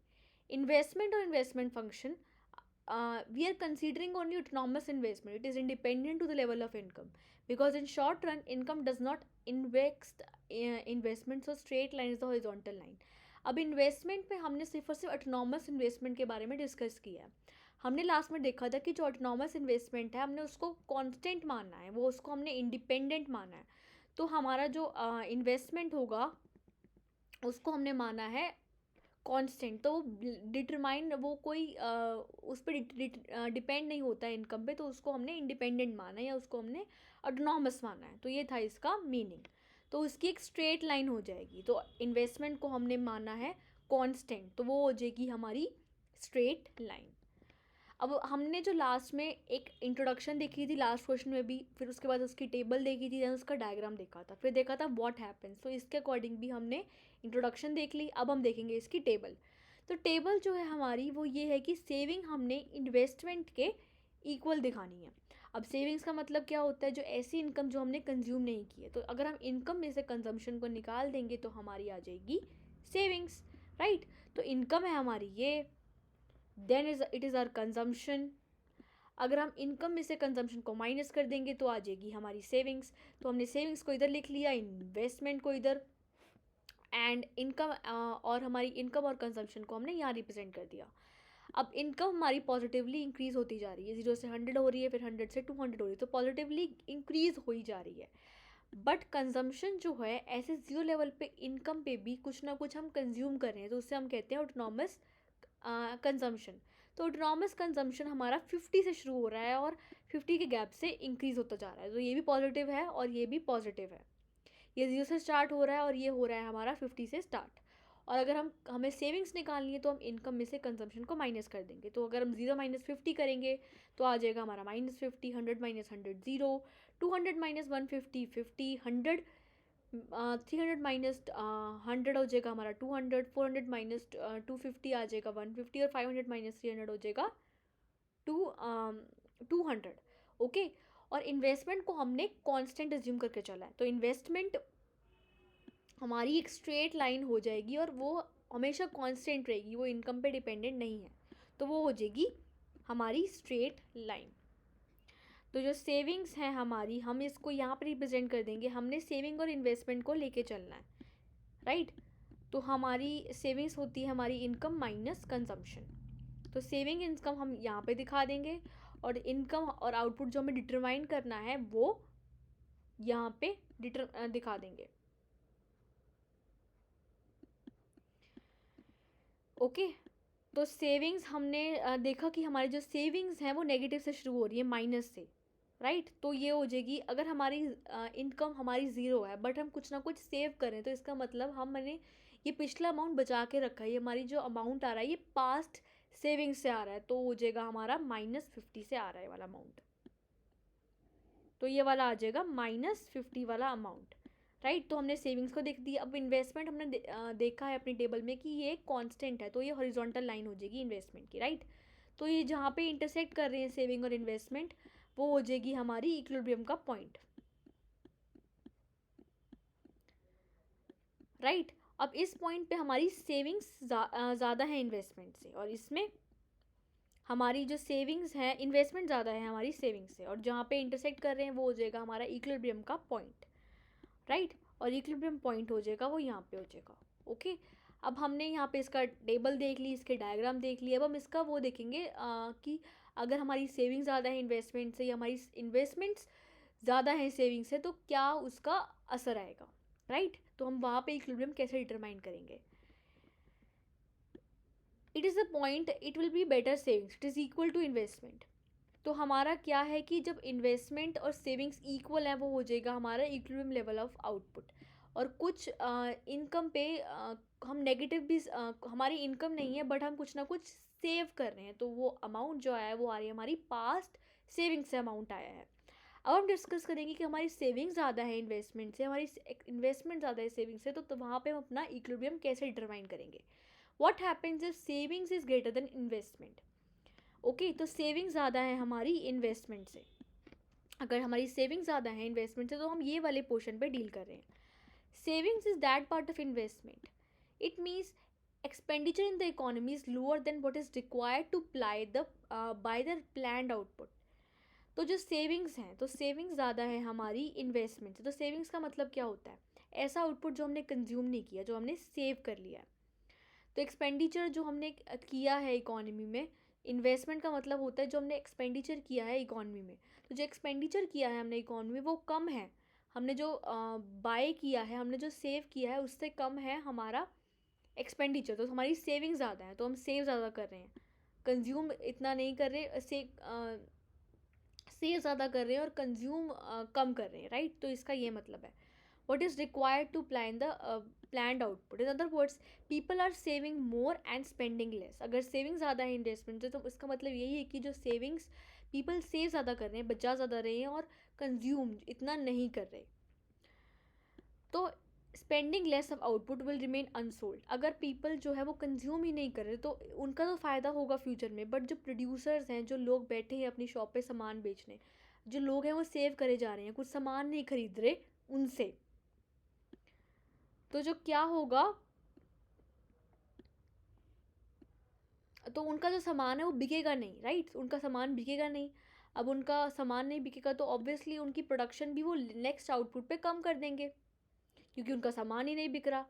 इन्वेस्टमेंट और investment function, we are considering only autonomous investment. It is independent to the level of income, because in short run income does not invest investment, so straight line is the horizontal line. अब इन्वेस्टमेंट में हमने सिर्फ और सिर्फ ऑटोनॉमस इन्वेस्टमेंट के बारे में डिस्कस किया है। हमने लास्ट में देखा था कि जो ऑटोनॉमस इन्वेस्टमेंट है, हमने उसको कांस्टेंट मानना है, वो उसको हमने इंडिपेंडेंट माना है। तो हमारा जो इन्वेस्टमेंट होगा उसको हमने माना है कांस्टेंट। तो डिटरमाइन वो कोई उस पर डिपेंड नहीं होता है इनकम पे, तो उसको हमने इंडिपेंडेंट माना है या उसको हमने ऑटोनॉमस माना है। तो ये था इसका मीनिंग। तो उसकी एक स्ट्रेट लाइन हो जाएगी। तो इन्वेस्टमेंट को हमने माना है कांस्टेंट, तो वो हो जाएगी हमारी स्ट्रेट लाइन। अब हमने जो लास्ट में एक इंट्रोडक्शन देखी थी लास्ट क्वेश्चन में भी, फिर उसके बाद उसकी टेबल देखी थी, देन उसका डायग्राम देखा था, फिर देखा था व्हाट हैपेंस। तो इसके अकॉर्डिंग भी हमने इंट्रोडक्शन देख ली। अब हम देखेंगे इसकी टेबल। तो टेबल जो है हमारी वो ये है कि सेविंग हमने इन्वेस्टमेंट के इक्वल दिखानी है। अब सेविंग्स का मतलब क्या होता है, जो ऐसी इनकम जो हमने कंज्यूम नहीं की है। तो अगर हम इनकम में से कंजम्पशन को निकाल देंगे तो हमारी आ जाएगी सेविंग्स, राइट। तो इनकम है हमारी ये, then it is our consumption. अगर हम इनकम में से कंजम्पशन को माइनस कर देंगे तो आ जाएगी हमारी सेविंग्स। तो हमने सेविंग्स को इधर लिख लिया, इन्वेस्टमेंट को इधर, एंड इनकम और हमारी इनकम और कंजम्पशन को हमने यहाँ रिप्रेजेंट कर दिया। अब इनकम हमारी पॉजिटिवली इंक्रीज होती जा रही है, 0 से 100 हो रही है, फिर 100 से 200 हो रही है, तो पॉजिटिवली इंक्रीज हो ही जा रही है। बट कंजम्पशन जो है ऐसे जीरो लेवल पे इनकम पे भी कुछ ना कुछ हम कंज्यूम कर रहे हैं, तो उससे हम कहते हैं ऑटोनॉमस कंजम्पशन। तो ऑटोनॉमस कंजम्पशन हमारा 50 से शुरू हो रहा है और 50 के गैप से इंक्रीज़ होता जा रहा है। तो ये भी पॉजिटिव है और ये भी पॉजिटिव है। ये 0 से स्टार्ट हो रहा है और ये हो रहा है हमारा 50 से स्टार्ट। और अगर हमें सेविंग्स निकालनी है तो हम इनकम में से कंजम्पशन को माइनस कर देंगे। तो अगर हम 0 माइनस 50 करेंगे तो आ जाएगा हमारा -50, 100 माइनस 100 0, 200 माइनस 150 50, 100 300 माइनस 100 हो जाएगा हमारा 200, 400 माइनस 250 आ जाएगा 150, और 500 माइनस 300 हो जाएगा 200। ओके। और इन्वेस्टमेंट को हमने कांस्टेंट अज्यूम करके चला है, तो इन्वेस्टमेंट हमारी एक स्ट्रेट लाइन हो जाएगी और वो हमेशा कांस्टेंट रहेगी, वो इनकम पे डिपेंडेंट नहीं है। तो वो हो जाएगी हमारी स्ट्रेट लाइन। तो जो सेविंग्स हैं हमारी, हम इसको यहाँ पर रिप्रेजेंट कर देंगे। हमने सेविंग और इन्वेस्टमेंट को लेके चलना है, राइट। तो हमारी सेविंग्स होती है हमारी इनकम माइनस कंजम्पशन। तो सेविंग इनकम हम यहाँ पे दिखा देंगे, और इनकम और आउटपुट जो हमें डिटरमाइन करना है वो यहाँ पे दिखा देंगे। ओके। तो सेविंग्स हमने देखा कि हमारी जो सेविंग्स हैं वो नेगेटिव से शुरू हो रही है, माइनस से, राइट। तो ये हो जाएगी, अगर हमारी इनकम हमारी ज़ीरो है बट हम कुछ ना कुछ सेव करें, तो इसका मतलब हमने ये पिछला अमाउंट बचा के रखा है। ये हमारी जो अमाउंट आ रहा है ये पास्ट सेविंग्स से आ रहा है, तो हो जाएगा हमारा -50 से आ रहा है वाला अमाउंट। तो ये वाला आ जाएगा -50 वाला अमाउंट, राइट। तो हमने सेविंग्स को देख दिया। अब इन्वेस्टमेंट हमने देखा है अपनी टेबल में कि ये कांस्टेंट है, तो ये हॉरिजॉन्टल लाइन हो जाएगी इन्वेस्टमेंट की, राइट। तो ये जहाँ पे इंटरसेक्ट कर रहे हैं सेविंग और इन्वेस्टमेंट, वो हो जाएगी हमारी इक्विलिब्रियम का पॉइंट, राइट। अब इस पॉइंट पे हमारी सेविंग्स ज़्यादा है इन्वेस्टमेंट से, और इसमें हमारी जो सेविंग्स है, इन्वेस्टमेंट ज़्यादा है हमारी सेविंग्स से, और जहाँ पे इंटरसेक्ट कर रहे हैं वो हो जाएगा हमारा इक्विलिब्रियम का पॉइंट, राइट। और इक्विलिब्रियम पॉइंट हो जाएगा वो यहाँ पे हो जाएगा। ओके। अब हमने यहाँ पे इसका टेबल देख ली, इसके डायग्राम देख लिए। अब हम इसका वो देखेंगे कि अगर हमारी सेविंग ज़्यादा है इन्वेस्टमेंट से, या हमारी इन्वेस्टमेंट्स ज़्यादा है सेविंग से, तो क्या उसका असर आएगा, राइट। तो हम वहाँ पे इक्विलिब्रियम कैसे डिटरमाइन करेंगे। It is the point it will be better savings, it is equal to investment. तो हमारा क्या है कि जब इन्वेस्टमेंट और सेविंग्स इक्वल है, वो हो जाएगा हमारा इक्विलिब्रियम लेवल ऑफ आउटपुट। और कुछ इनकम पे हम नेगेटिव भी हमारी इनकम नहीं है बट हम कुछ ना कुछ सेव कर रहे हैं, तो वो अमाउंट जो आया है वो आ रही है हमारी पास्ट सेविंग से अमाउंट आया है। अब हम डिस्कस करेंगे कि हमारी सेविंग ज़्यादा है इन्वेस्टमेंट से, हमारी इन्वेस्टमेंट ज़्यादा है सेविंग से, तो वहाँ पे हम अपना इक्विलिब्रियम कैसे डिटरमाइन करेंगे। What happens if savings is greater than investment. Okay, तो सेविंग ज़्यादा है हमारी इन्वेस्टमेंट से। अगर हमारी सेविंग ज़्यादा है इन्वेस्टमेंट से तो हम ये वाले पोर्शन पे डील कर रहे हैं। Savings is that part of investment it means expenditure in the economy is lower than what is required to buy the planned output। तो जो सेविंग्स हैं, तो सेविंग्स ज़्यादा है हमारी इन्वेस्टमेंट से। तो सेविंग्स का मतलब क्या होता है, ऐसा आउटपुट जो हमने कंज्यूम नहीं किया, जो हमने सेव कर लिया है। तो एक्सपेंडिचर जो हमने किया है इकोनॉमी में, इन्वेस्टमेंट का मतलब होता है जो हमने एक्सपेंडिचर किया है इकोनॉमी में। तो जो एक्सपेंडिचर किया है हमने इकोनॉमी में वो कम है, हमने जो बाय किया है, हमने जो सेव किया है उससे कम है हमारा एक्सपेंडिचर। तो हमारी सेविंग ज़्यादा है, तो हम सेव ज़्यादा कर रहे हैं, कंज्यूम इतना नहीं कर रहे, सेव ज़्यादा कर रहे हैं और कंज्यूम कम कर रहे हैं, राइट। तो इसका ये मतलब है what is required to plan the planned output। in other words, people are saving more and spending less। अगर सेविंग ज़्यादा है इन्वेस्टमेंट से तो इसका मतलब यही है कि जो सेविंग्स पीपल सेव ज़्यादा कर रहे हैं, बचा ज़्यादा रहे हैं और कंज्यूम इतना नहीं कर रहे। तो spending less of output will remain unsold. अगर पीपल जो है वो कंज्यूम ही नहीं कर रहे तो उनका तो फ़ायदा होगा फ्यूचर में, बट जो प्रोड्यूसर्स हैं, जो लोग बैठे हैं अपनी शॉप पे सामान बेचने, जो लोग हैं वो सेव करे जा रहे हैं, कुछ सामान नहीं खरीद रहे उनसे, तो जो क्या होगा, तो उनका जो सामान है वो बिकेगा नहीं, राइट। उनका सामान बिकेगा नहीं। अब उनका सामान नहीं बिकेगा तो ऑब्वियसली उनकी प्रोडक्शन भी वो नेक्स्ट आउटपुट पे कम कर देंगे क्योंकि उनका सामान ही नहीं बिक रहा।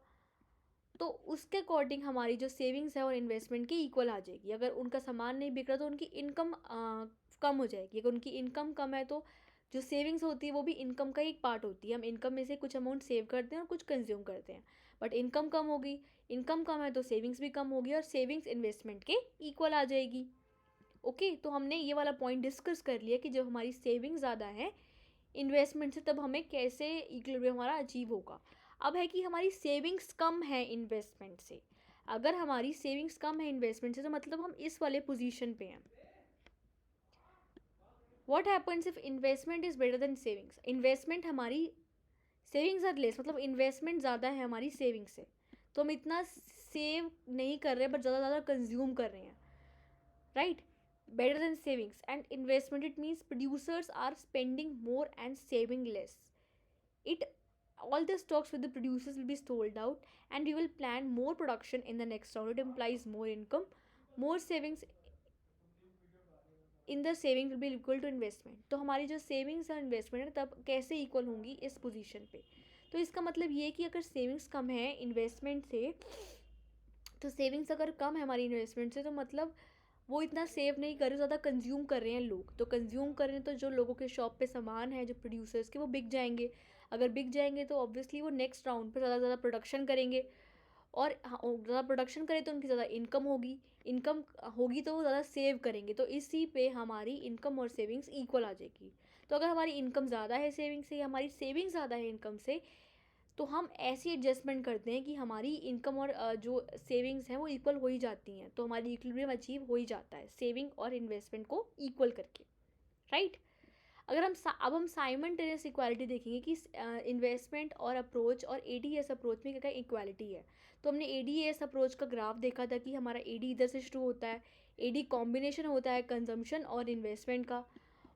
तो उसके अकॉर्डिंग हमारी जो सेविंग्स है और इन्वेस्टमेंट की इक्वल आ जाएगी। अगर उनका सामान नहीं बिक रहा तो उनकी इनकम कम हो जाएगी। अगर उनकी इनकम कम है तो जो सेविंग्स होती है वो भी इनकम का एक पार्ट होती है। हम इनकम में से कुछ अमाउंट सेव करते हैं और कुछ कंज्यूम करते हैं, बट इनकम कम होगी, इनकम कम है तो सेविंग्स भी कम होगी और सेविंग्स इन्वेस्टमेंट के इक्वल आ जाएगी। ओके, तो हमने ये वाला पॉइंट डिस्कस कर लिया कि जब हमारी सेविंग ज़्यादा है इन्वेस्टमेंट से तब हमें कैसे इक्विलिब्रियम हमारा अचीव होगा। अब है कि हमारी सेविंग्स कम है इन्वेस्टमेंट से। अगर हमारी सेविंग्स कम है इन्वेस्टमेंट से तो मतलब हम इस वाले पोजीशन पे हैं। What happens if investment is better than savings. Investment हमारी सेविंग्स आर लेस, मतलब इन्वेस्टमेंट ज़्यादा है हमारी सेविंग से, तो हम इतना सेव नहीं कर रहे बट ज़्यादा कंज्यूम कर रहे हैं, right. Better than savings and investment, it means producers are spending more and saving less। It all the stocks with the producers will be sold out and we will plan more production in the next round। It implies more income, more savings in the saving will be equal to investment। तो हमारी जो सेविंग्स और इन्वेस्टमेंट है तब कैसे इक्वल होंगी इस पोजीशन पे। तो इसका मतलब ये कि अगर सेविंग्स कम है इन्वेस्टमेंट से, तो सेविंग्स अगर कम है हमारी इन्वेस्टमेंट से तो मतलब वो इतना सेव नहीं कर रहे, ज़्यादा कंज्यूम कर रहे हैं लोग। तो कंज्यूम कर रहे हैं तो जो लोगों के शॉप पे सामान है, जो प्रोड्यूसर्स के, वो बिक जाएंगे। अगर बिक जाएंगे तो ऑब्वियसली वो नेक्स्ट राउंड पे ज़्यादा प्रोडक्शन करेंगे और ज़्यादा प्रोडक्शन करें तो उनकी ज़्यादा इनकम होगी, इनकम होगी तो वो ज़्यादा सेव करेंगे। तो इसी पे हमारी इनकम और सेविंग्स इक्वल आ जाएगी। तो अगर हमारी इनकम ज़्यादा है सेविंग से, हमारी सेविंग ज़्यादा है इनकम से, तो हम ऐसी एडजस्टमेंट करते हैं कि हमारी इनकम और जो सेविंग्स हैं वो इक्वल हो ही जाती हैं। तो हमारी इक्विलिब्रियम अचीव हो ही जाता है सेविंग और इन्वेस्टमेंट को इक्वल करके, राइट। अगर अब हम साइमल्टेनियस इक्वालिटी देखेंगे कि इन्वेस्टमेंट और अप्रोच और एडीएस अप्रोच में क्या क्या इक्वालिटी है। तो हमने एडीएस अप्रोच का ग्राफ देखा था कि हमारा एडी इधर से शुरू होता है, एडी कॉम्बिनेशन होता है कंजम्पशन और इन्वेस्टमेंट का,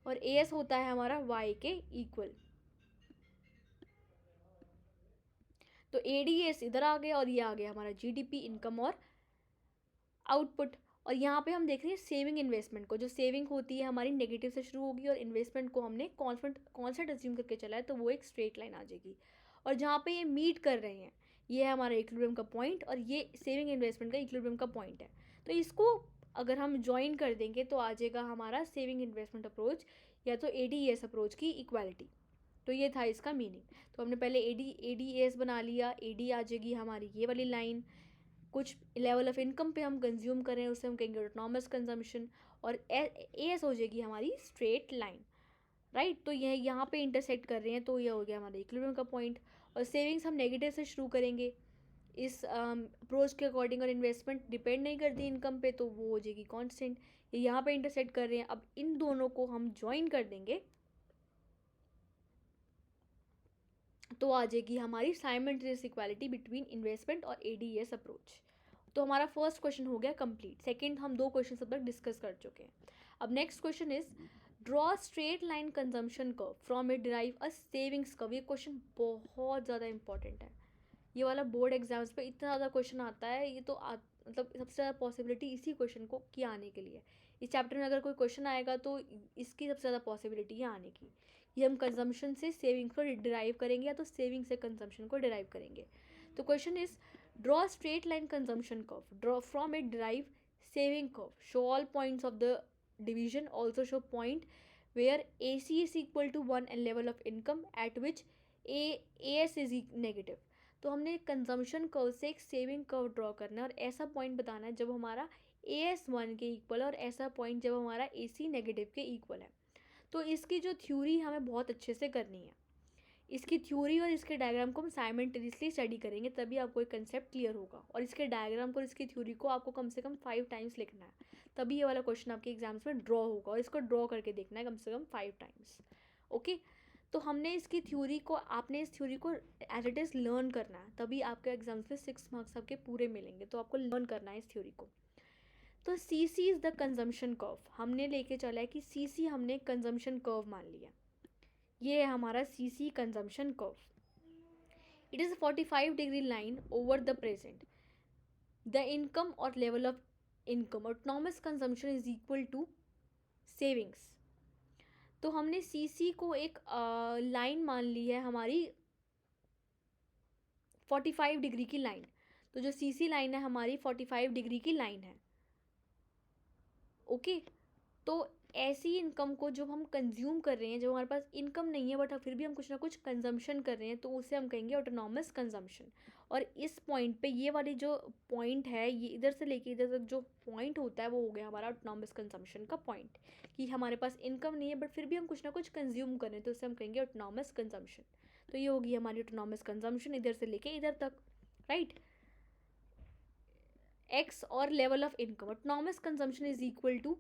और एएस होता है हमारा वाई के इक्वल। तो एडीएस इधर आ गया और ये आ गया हमारा जीडीपी, इनकम और आउटपुट। और यहाँ पे हम देख रहे हैं सेविंग इन्वेस्टमेंट को। जो सेविंग होती है हमारी नेगेटिव से शुरू होगी और इन्वेस्टमेंट को हमने कॉन्स्टेंट अज्यूम करके चला है तो वो एक स्ट्रेट लाइन आ जाएगी। और जहाँ पे ये मीट कर रहे हैं ये है हमारा इक्विलिब्रियम का पॉइंट और ये सेविंग इन्वेस्टमेंट का इक्विलिब्रियम का पॉइंट है। तो इसको अगर हम ज्वाइन कर देंगे तो आ जाएगा हमारा सेविंग इन्वेस्टमेंट अप्रोच या तो एडीएस अप्रोच की इक्वालिटी। तो ये था इसका मीनिंग। तो हमने पहले एडीएस बना लिया, एडी आ जाएगी हमारी ये वाली लाइन, कुछ लेवल ऑफ इनकम पे हम कंज्यूम करें उसे हम कहेंगे ऑटोनॉमस कंजम्पशन, और एएस हो जाएगी हमारी स्ट्रेट लाइन, राइट। तो यह यहाँ पे इंटरसेक्ट कर रहे हैं तो ये हो गया हमारा इक्विलिब्रियम का पॉइंट। और सेविंग्स हम नेगेटिव से शुरू करेंगे इस अप्रोच के अकॉर्डिंग। और इन्वेस्टमेंट डिपेंड नहीं करती इनकम पे, तो वो हो जाएगी कांस्टेंट। ये यहाँ पे इंटरसेक्ट कर रहे हैं। अब इन दोनों को हम ज्वाइन कर देंगे तो आ जाएगी हमारी साइमल्टेनियस इक्वालिटी बिटवीन इन्वेस्टमेंट और एडीएस अप्रोच। तो हमारा फर्स्ट क्वेश्चन हो गया कंप्लीट। सेकंड हम 2 क्वेश्चन अब तक डिस्कस कर चुके हैं। अब next question is draw straight line consumption curve from it derive a savings curve. ये क्वेश्चन बहुत ज़्यादा इंपॉर्टेंट है। ये वाला बोर्ड एग्जाम्स पे इतना ज़्यादा क्वेश्चन आता है। ये तो मतलब सबसे ज़्यादा पॉसिबिलिटी इसी क्वेश्चन को की आने के लिए। इस चैप्टर में अगर कोई क्वेश्चन आएगा तो इसकी सबसे ज़्यादा पॉसिबिलिटी है आने की। ये हम कंजम्पशन से सेविंग्स को डिराइव करेंगे या तो सेविंग से कंजम्पशन को डिराइव करेंगे। तो question is draw straight line consumption curve, draw from it derive saving curve, show all points of the division, also show point where AC is equal to 1 and level of income at which AS is negative। तो हमने कंजम्पशन कर्व से एक सेविंग कर्व ड्रॉ करना है और ऐसा पॉइंट बताना है जब हमारा AS 1 के इक्वल है और ऐसा पॉइंट जब हमारा AC नेगेटिव के इक्वल है। तो इसकी जो थ्योरी हमें बहुत अच्छे से करनी है। इसकी थ्योरी और इसके डायग्राम को हम साइमल्टेनियसली स्टडी करेंगे, तभी आपको एक कंसेप्ट क्लियर होगा। और इसके डायग्राम को और इसकी थ्योरी को आपको कम से कम 5 टाइम्स लिखना है, तभी ये वाला क्वेश्चन आपके एग्जाम्स में ड्रॉ होगा। और इसको ड्रॉ करके देखना है कम से कम 5 टाइम्स। ओके, तो हमने इसकी थ्योरी को, आपने इस थ्योरी को एज इट इज़ लर्न करना है, तभी आपके एग्जाम्स में 6 मार्क्स आपके पूरे मिलेंगे। तो आपको लर्न करना है इस थ्योरी को। तो सी सी इज़ द कंजम्पशन कर्व। हमने लेके चला है कि सी सी हमने कंजम्पशन कर्व मान लिया। ये है हमारा C C consumption curve. It is a 45-degree line over the present. The income or level of income, autonomous consumption is equal to savings। तो हमने CC को एक लाइन मान ली है हमारी 45 डिग्री की लाइन। तो जो CC लाइन है हमारी 45 डिग्री की लाइन है। ओके, तो ऐसी इनकम को जब हम कंज्यूम कर रहे हैं, जब हमारे पास इनकम नहीं है बट फिर भी हम कुछ ना कुछ कंजम्पशन कर रहे हैं, तो उसे हम कहेंगे ऑटोनॉमस कंजम्पशन। और इस पॉइंट पे ये वाली जो पॉइंट है, ये इधर से लेके इधर तक जो पॉइंट होता है वो हो गया हमारा ऑटोनॉमस कंजम्पशन का पॉइंट। कि हमारे पास इनकम नहीं है बट फिर भी हम कुछ ना कुछ कंज्यूम कर रहे हैं, तो उसे हम कहेंगे ऑटोनॉमस कंजम्पशन। तो ये होगी हमारी ऑटोनॉमस कंजम्पशन इधर से लेके इधर तक, राइट। एक्स और level of income, autonomous consumption is equal to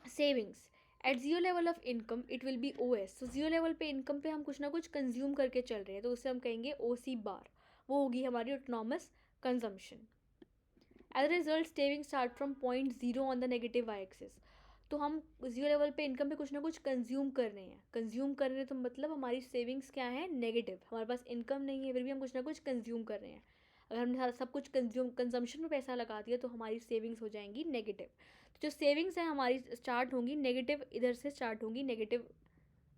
savings. At zero level of income it will be O S. तो जीरो लेवल पे इनकम पे हम कुछ ना कुछ कंज्यूम करके चल रहे हैं, तो उसे हम कहेंगे ओ सी बार। वो होगी हमारी autonomous consumption. As a result saving start from point zero on the negative Y axis. तो हम जीरो लेवल पे इनकम पे कुछ ना कुछ कंज्यूम कर रहे हैं। कंज्यूम कर रहे हैं तो मतलब हमारी सेविंग्स क्या है, नेगेटिव। हमारे पास इनकम नहीं है फिर भी हम कुछ ना कुछ कंज्यूम कर रहे हैं। अगर हमने सब कुछ कंजम्पशन में पैसा लगा दिया तो हमारी सेविंग्स हो जाएंगी नेगेटिव। तो जो सेविंग्स हैं हमारी स्टार्ट होंगी नेगेटिव, इधर से स्टार्ट होंगी नेगेटिव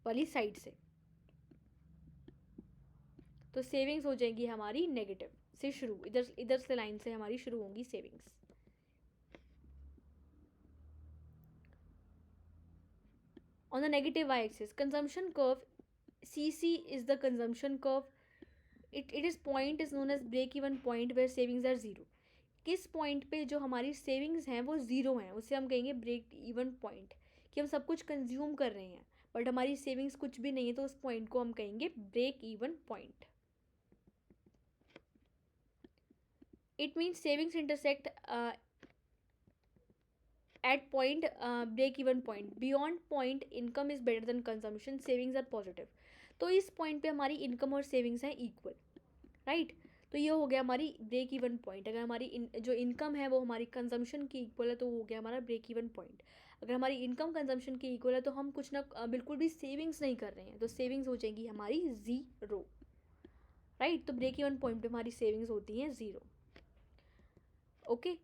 वाली साइड से। तो सेविंग्स हो जाएंगी हमारी नेगेटिव से शुरू, इधर इधर से लाइन से हमारी शुरू होंगी savings. On the negative y-axis, consumption curve CC is the consumption curve. Its point is known as break even point where savings are zero। किस पॉइंट पे जो हमारी सेविंग्स हैं वो ज़ीरो हैं, उसे हम कहेंगे ब्रेक इवन पॉइंट। कि हम सब कुछ कंज्यूम कर रहे हैं बट हमारी सेविंग्स कुछ भी नहीं है, तो उस पॉइंट को हम कहेंगे break even point. It means savings intersect at point break even point, beyond point income is better than consumption, savings are positive। तो इस पॉइंट पे हमारी इनकम और सेविंग्स हैं इक्वल, राइट। तो ये हो गया हमारी ब्रेक इवन पॉइंट। अगर हमारी जो इनकम है वो हमारी कंजम्पशन की इक्वल है तो वो हो गया हमारा ब्रेक इवन पॉइंट। अगर हमारी इनकम कंजम्पशन की इक्वल है तो हम कुछ ना बिल्कुल भी सेविंग्स नहीं कर रहे हैं, तो सेविंग्स हो जाएंगी हमारी ज़ीरो, राइट। तो ब्रेक इवन पॉइंट पे हमारी सेविंग्स होती हैं ज़ीरो। ओके,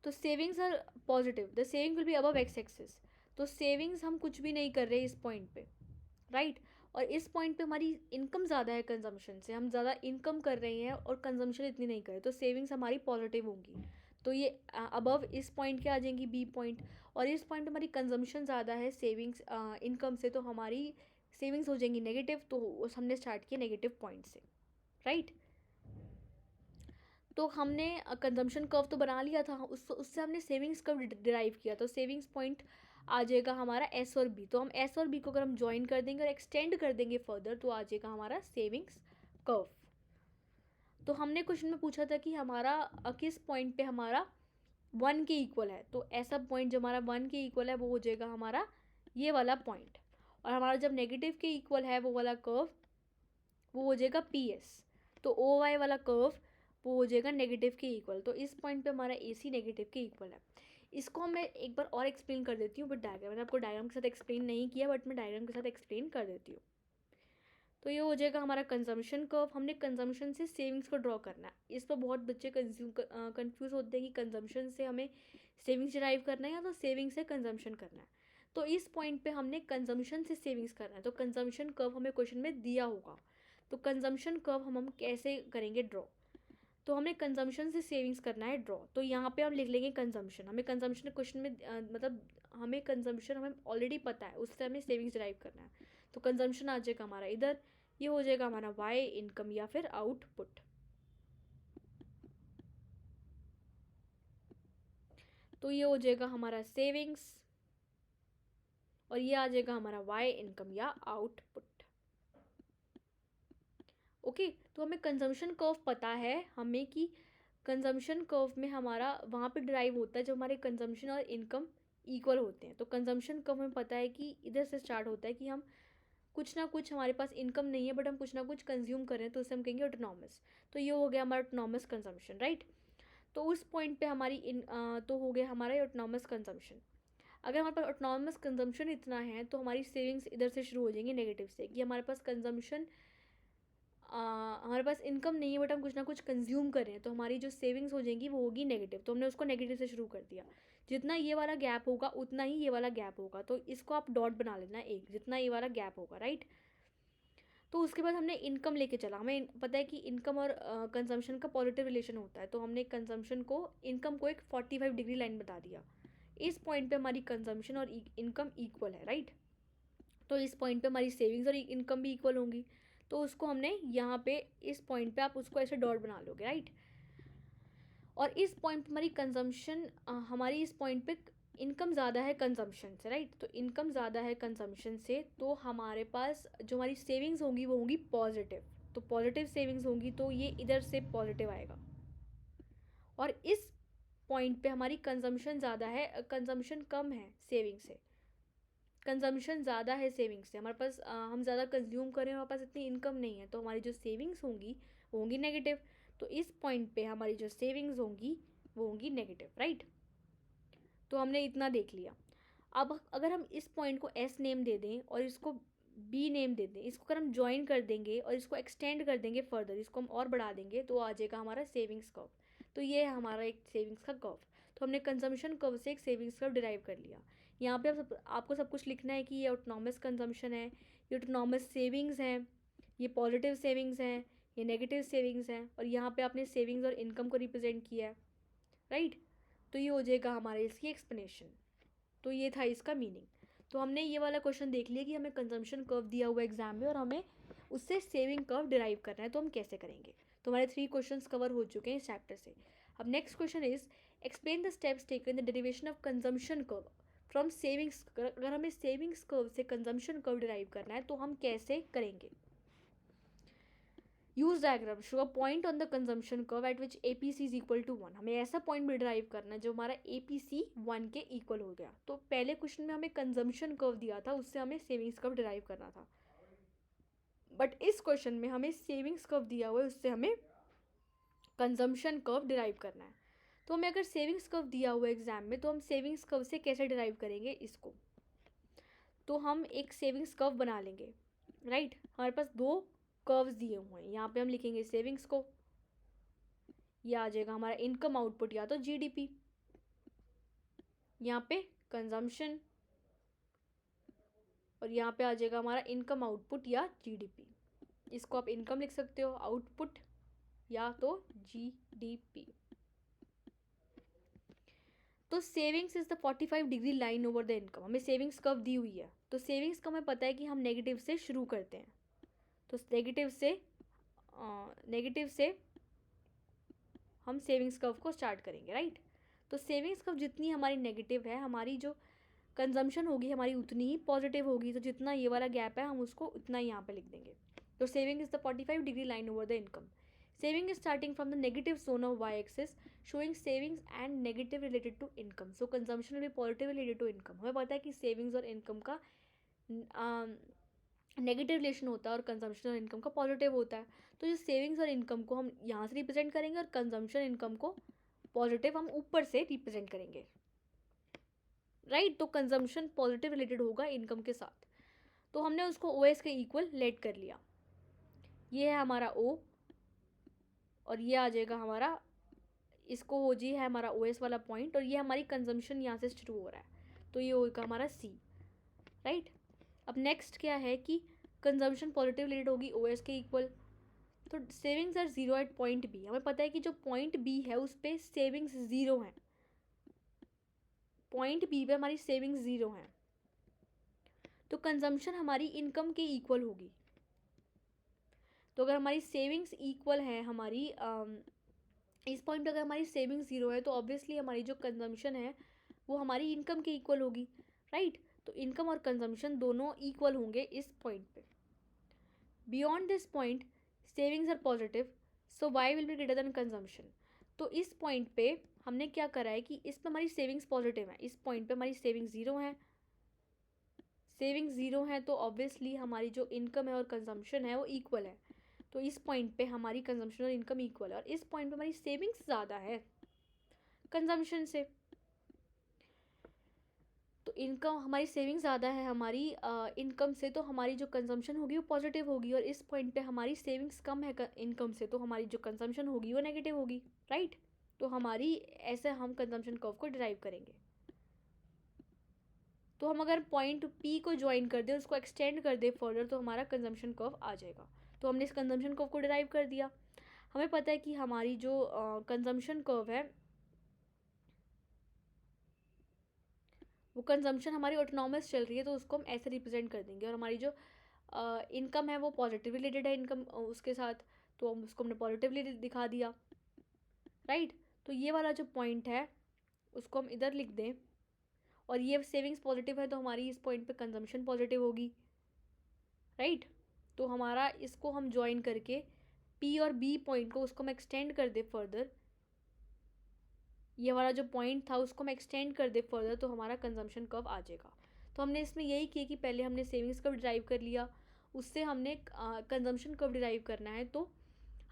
तो savings are positive, the saving will be above X axis. तो सेविंग्स हम कुछ भी नहीं कर रहे इस पॉइंट पे, राइट। और इस पॉइंट पे हमारी इनकम ज़्यादा है कंजम्पशन से, हम ज़्यादा इनकम कर रहे हैं और कंजम्पशन इतनी नहीं कर रहे, तो सेविंग्स हमारी पॉजिटिव होंगी। तो ये अबव इस पॉइंट के आ जाएंगी बी पॉइंट। और इस पॉइंट हमारी कंजम्पशन ज़्यादा है सेविंग्स इनकम से, तो हमारी सेविंग्स हो जाएंगी नेगेटिव। तो हमने स्टार्ट किया नेगेटिव पॉइंट से, राइट। तो हमने कंजम्पशन कर्व तो बना लिया था, उससे हमने सेविंग्स कर्व डिराइव किया। तो सेविंग्स पॉइंट आ जाएगा हमारा एस और बी। तो हम एस और बी को अगर हम ज्वाइन कर देंगे और एक्सटेंड कर देंगे फर्दर तो आ जाएगा हमारा सेविंग्स कर्व। तो हमने क्वेश्चन में पूछा था कि हमारा किस पॉइंट पे हमारा 1 के इक्वल है, तो ऐसा पॉइंट जो हमारा 1 के इक्वल है वो हो जाएगा हमारा ये वाला पॉइंट। और हमारा जब नेगेटिव के इक्वल है वो वाला कर्व वो हो जाएगा पी एस। तो ओ वाई वाला कर्व वो हो जाएगा नेगेटिव के इक्वल। तो इस पॉइंट पे हमारा ए सी नेगेटिव के इक्वल है। इसको मैं एक बार और एक्सप्लेन कर देती हूँ, बट डायग्राम मैंने आपको डायग्राम के साथ एक्सप्लेन नहीं किया, बट मैं डायग्राम के साथ एक्सप्लेन कर देती हूँ। तो ये हो जाएगा हमारा कंजम्पशन कर्व। हमने कंजम्पशन से सेविंग्स को ड्रॉ करना है। इस पर बहुत बच्चे कंफ्यूज होते हैं कि कंजम्पशन से हमें सेविंग्स डिराइव करना है या तो सेविंग से कंजम्पशन करना है। तो इस पॉइंट पे हमने कंजम्पशन से सेविंग्स करना है। तो कंजम्पशन कर्व हमें क्वेश्चन में दिया होगा, तो कंजम्पशन कर्व हम कैसे करेंगे ड्रॉ। तो हमें कंजम्पशन से सेविंग्स करना है ड्रॉ। तो यहाँ पे हम लिख लेंगे कंजम्पशन। हमें कंजम्पशन क्वेश्चन में मतलब हमें कंजम्पशन हमें ऑलरेडी पता है, उससे हमें सेविंग्स डिराइव करना है। तो कंजम्पशन आ जाएगा हमारा इधर, ये हो जाएगा हमारा वाई इनकम या फिर आउटपुट। तो ये हो जाएगा हमारा सेविंग्स और ये आ जाएगा हमारा वाई इनकम या आउटपुट। ओके, तो हमें कंजम्पशन कर्व पता है हमें कि कंजम्पशन कर्व में हमारा वहाँ पे ड्राइव होता है जब हमारे कंजम्पशन और इनकम इक्वल होते हैं। तो कंजम्पशन कर्व हमें पता है कि इधर से स्टार्ट होता है कि हम कुछ ना कुछ, हमारे पास इनकम नहीं है बट हम कुछ ना कुछ कंज्यूम कर रहे हैं, तो उसे हम कहेंगे ऑटोनॉमस। तो ये हो गया हमारा ऑटोनॉमस कंजम्पशन, राइट। तो उस पॉइंट पे हमारी तो हो गया हमारा ऑटोनॉमस कंजम्पशन। अगर हमारे पास ऑटोनॉमस कंजम्पशन इतना है तो हमारी सेविंग्स इधर से शुरू हो जाएंगी नेगेटिव से, कि हमारे पास कंजम्पशन हमारे पास इनकम नहीं है बट हम कुछ ना कुछ कंज्यूम कर रहे हैं, तो हमारी जो सेविंग्स हो जाएंगी वो होगी नेगेटिव। तो हमने उसको नेगेटिव से शुरू कर दिया। जितना ये वाला गैप होगा उतना ही ये वाला गैप होगा, तो इसको आप डॉट बना लेना एक, जितना ये वाला गैप होगा, राइट। तो उसके बाद हमने इनकम लेके चला। हमें पता है कि इनकम और कंजम्पशन का पॉजिटिव रिलेशन होता है, तो हमने कंजम्पशन को, इनकम को एक 45 डिग्री लाइन बता दिया। इस पॉइंट पे हमारी कंजम्पशन और इनकम इक्वल है, राइट। तो इस पॉइंट पे हमारी सेविंग्स और इनकम भी इक्वल होंगी। तो उसको हमने यहाँ पे इस पॉइंट पे आप उसको ऐसे डॉट बना लोगे, राइट। और इस पॉइंट पे हमारी कंजम्पशन, हमारी इस पॉइंट पे इनकम ज़्यादा है कंजम्पशन से, राइट। तो इनकम ज़्यादा है कंजम्पशन से, तो हमारे पास जो हमारी सेविंग्स होंगी वो होंगी पॉजिटिव। तो पॉजिटिव सेविंग्स होंगी तो ये इधर से पॉजिटिव आएगा। और इस पॉइंट पे हमारी कंजम्पशन ज़्यादा है, कंजम्पशन कम है सेविंग से। कंजम्पशन ज़्यादा है सेविंग्स से, हमारे पास हम ज़्यादा कंज्यूम करें, हमारे पास इतनी इनकम नहीं है, तो हमारी जो सेविंग्स होंगी वो होंगी नेगेटिव। तो इस पॉइंट पे हमारी जो सेविंग्स होंगी वो होंगी नेगेटिव, राइट। तो हमने इतना देख लिया। अब अगर हम इस पॉइंट को एस नेम दे दें और इसको बी नेम दे दें, इसको अगर हम ज्वाइन कर देंगे और इसको एक्सटेंड कर देंगे फर्दर, इसको हम और बढ़ा देंगे, तो आ जाएगा हमारा सेविंग्स कर्व। तो ये है हमारा एक सेविंग्स का कर्व। तो हमने कंजम्पशन कर्व से एक सेविंग्स कर्व डिराइव कर लिया। यहाँ पे आपको सब कुछ लिखना है कि ये ऑटोनॉमस कंजम्पशन है, ये ऑटोनॉमस सेविंग्स हैं, ये पॉजिटिव सेविंग्स हैं, ये नेगेटिव सेविंग्स हैं, और यहाँ पे आपने सेविंग्स और इनकम को रिप्रेजेंट किया है, राइट। तो ये हो जाएगा हमारे इसकी एक्सप्लेनेशन। तो ये था इसका मीनिंग। तो हमने ये वाला क्वेश्चन देख लिया कि हमें कंजम्पशन कर्व दिया हुआ एग्जाम में और हमें उससे सेविंग कर्व डिराइव करना है, तो हम कैसे करेंगे। तो हमारे 3 क्वेश्चंस कवर हो चुके हैं इस चैप्टर से। अब next question is explain the steps taken in the derivation of consumption curve from savings. अगर हमें सेविंग्स कर्व से कंजम्पशन कर्व डिराइव करना है तो हम कैसे करेंगे। Use diagram show a point on the consumption curve at which APC is equal to 1। हमें ऐसा पॉइंट भी डिराइव करना है जो हमारा APC 1 के इक्वल हो गया। तो पहले क्वेश्चन में हमें कंजम्पशन कर्व दिया था, उससे हमें सेविंग्स कर्व डिराइव करना था, बट इस क्वेश्चन में हमें सेविंग्स कर्व दिया हुआ है, उससे हमें कंजम्पशन कर्व डिराइव करना है। तो हमें अगर सेविंग्स कर्व दिया हुआ है एग्जाम में, तो हम सेविंग्स कर्व से कैसे डिराइव करेंगे इसको। तो हम एक सेविंग्स कर्व बना लेंगे, राइट। हमारे पास 2 कर्व्स दिए हुए हैं, यहाँ पे हम लिखेंगे सेविंग्स को, यह आ जाएगा हमारा इनकम आउटपुट या तो GDP, यहाँ पे कंजम्पशन, और यहाँ पे आ जाएगा हमारा इनकम आउटपुट या GDP। इसको आप इनकम लिख सकते हो, आउटपुट या तो GDP। तो savings is the 45 degree line over the income. हमें सेविंग्स कर्व दी हुई है, तो सेविंग्स का हमें पता है कि हम नेगेटिव से शुरू करते हैं, तो नेगेटिव से हम सेविंग्स कर्व को स्टार्ट करेंगे, राइट। तो सेविंग्स कर्व जितनी हमारी नेगेटिव है, हमारी जो कंजम्पशन होगी हमारी उतनी ही पॉजिटिव होगी, तो जितना ये वाला गैप है हम उसको उतना ही यहाँ पे लिख देंगे। तो saving is the 45 degree line over the income. Saving is starting from the negative zone of Y axis showing savings and negative related to income. So consumption will be positive related to income. हमें पता है कि सेविंग्स और इनकम का नेगेटिव रिलेशन होता है और कंजम्पशन और इनकम का पॉजिटिव होता है। तो जो सेविंग्स और इनकम को हम यहाँ से रिप्रेजेंट करेंगे और कंजम्पशन इनकम को पॉजिटिव हम ऊपर से रिप्रेजेंट करेंगे, राइट। तो कंजम्पशन पॉजिटिव रिलेटेड होगा इनकम के साथ, तो हमने उसको ओ एस के इक्वल लेट कर लिया। ये है हमारा ओ और ये आ जाएगा हमारा, इसको हो जी है हमारा ओ एस वाला पॉइंट, और ये हमारी कंजम्पशन यहाँ से शुरू हो रहा है, तो ये होगा हमारा सी, राइट। अब नेक्स्ट क्या है कि कंजम्पशन पॉजिटिव रिलेटेड होगी ओ एस के इक्वल। तो savings are zero at point B. हमें पता है कि जो पॉइंट बी है उस पर सेविंग्स ज़ीरो हैं, पॉइंट बी पे हमारी सेविंग्स ज़ीरो हैं, तो कंजम्पशन हमारी इनकम के इक्वल होगी। तो अगर हमारी सेविंग्स इक्वल है हमारी इस पॉइंट पे अगर हमारी सेविंग्स ज़ीरो है तो ऑब्वियसली हमारी जो कंजम्पशन है वो हमारी इनकम के इक्वल होगी, राइट। तो इनकम और कंजम्पशन दोनों इक्वल होंगे इस पॉइंट पे। Beyond this point savings are positive, so Y will be greater than consumption. तो इस पॉइंट पे हमने क्या करा है कि इस पर हमारी सेविंग्स पॉजिटिव है, इस पॉइंट पे हमारी सेविंग्स ज़ीरो है, सेविंग्स ज़ीरो है, तो ऑब्वियसली हमारी जो इनकम है और कंजम्पशन है वो इक्वल है। तो इस पॉइंट पे हमारी कंजम्पशन और इनकम इक्वल है, और इस पॉइंट पे हमारी सेविंग्स ज़्यादा है कंजम्पशन से, तो इनकम हमारी सेविंग्स ज़्यादा है हमारी इनकम से, तो हमारी जो कंजम्पशन होगी वो पॉजिटिव होगी। और इस पॉइंट पे हमारी सेविंग्स कम है इनकम से, तो हमारी जो कंजम्पशन होगी वो नेगेटिव होगी, राइट। तो हमारी ऐसे हम कंजम्पशन कर्व को डिराइव करेंगे। तो हम अगर पॉइंट पी को ज्वाइन कर दें, उसको एक्सटेंड कर दें फर्दर, तो हमारा कंजम्पशन कर्व आ जाएगा। तो हमने इस कंजम्पशन कर्व को डिराइव कर दिया। हमें पता है कि हमारी जो कंजम्पशन कर्व है वो कंजम्पशन हमारी ऑटोनॉमस चल रही है, तो उसको हम ऐसे रिप्रेजेंट कर देंगे। और हमारी जो इनकम है वो पॉजिटिव रिलेटेड है इनकम उसके साथ, तो हम उसको हमने पॉजिटिवली दिखा दिया, राइट। तो ये वाला जो पॉइंट है उसको हम इधर लिख दें, और ये सेविंग्स पॉजिटिव है तो हमारी इस पॉइंट पे कंजम्पशन पॉजिटिव होगी, राइट। तो हमारा इसको हम ज्वाइन करके पी और बी पॉइंट को उसको हम एक्सटेंड कर दे फर्दर, ये वाला जो पॉइंट था उसको हम एक्सटेंड कर दे फर्दर, तो हमारा कंजम्पशन कर्व आ जाएगा। तो हमने इसमें यही किया कि पहले हमने सेविंग्स कर्व डिराइव कर लिया, उससे हमने कंजम्पशन कर्व डिराइव करना है। तो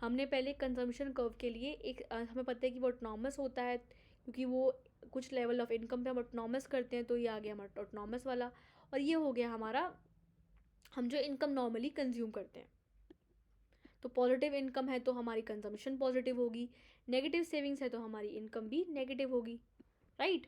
हमने पहले कंजम्पशन कर्व के लिए एक हमें पता है कि वो ऑटोनॉमस होता है, क्योंकि वो कुछ लेवल ऑफ इनकम पे हम ऑटोनॉमस करते हैं, तो ये आ गया हमारा ऑटोनॉमस वाला। और ये हो गया हमारा हम जो इनकम नॉर्मली कंज्यूम करते हैं। तो पॉजिटिव इनकम है तो हमारी कंजम्पशन पॉजिटिव होगी, नेगेटिव सेविंग्स है तो हमारी इनकम भी नेगेटिव होगी, राइट।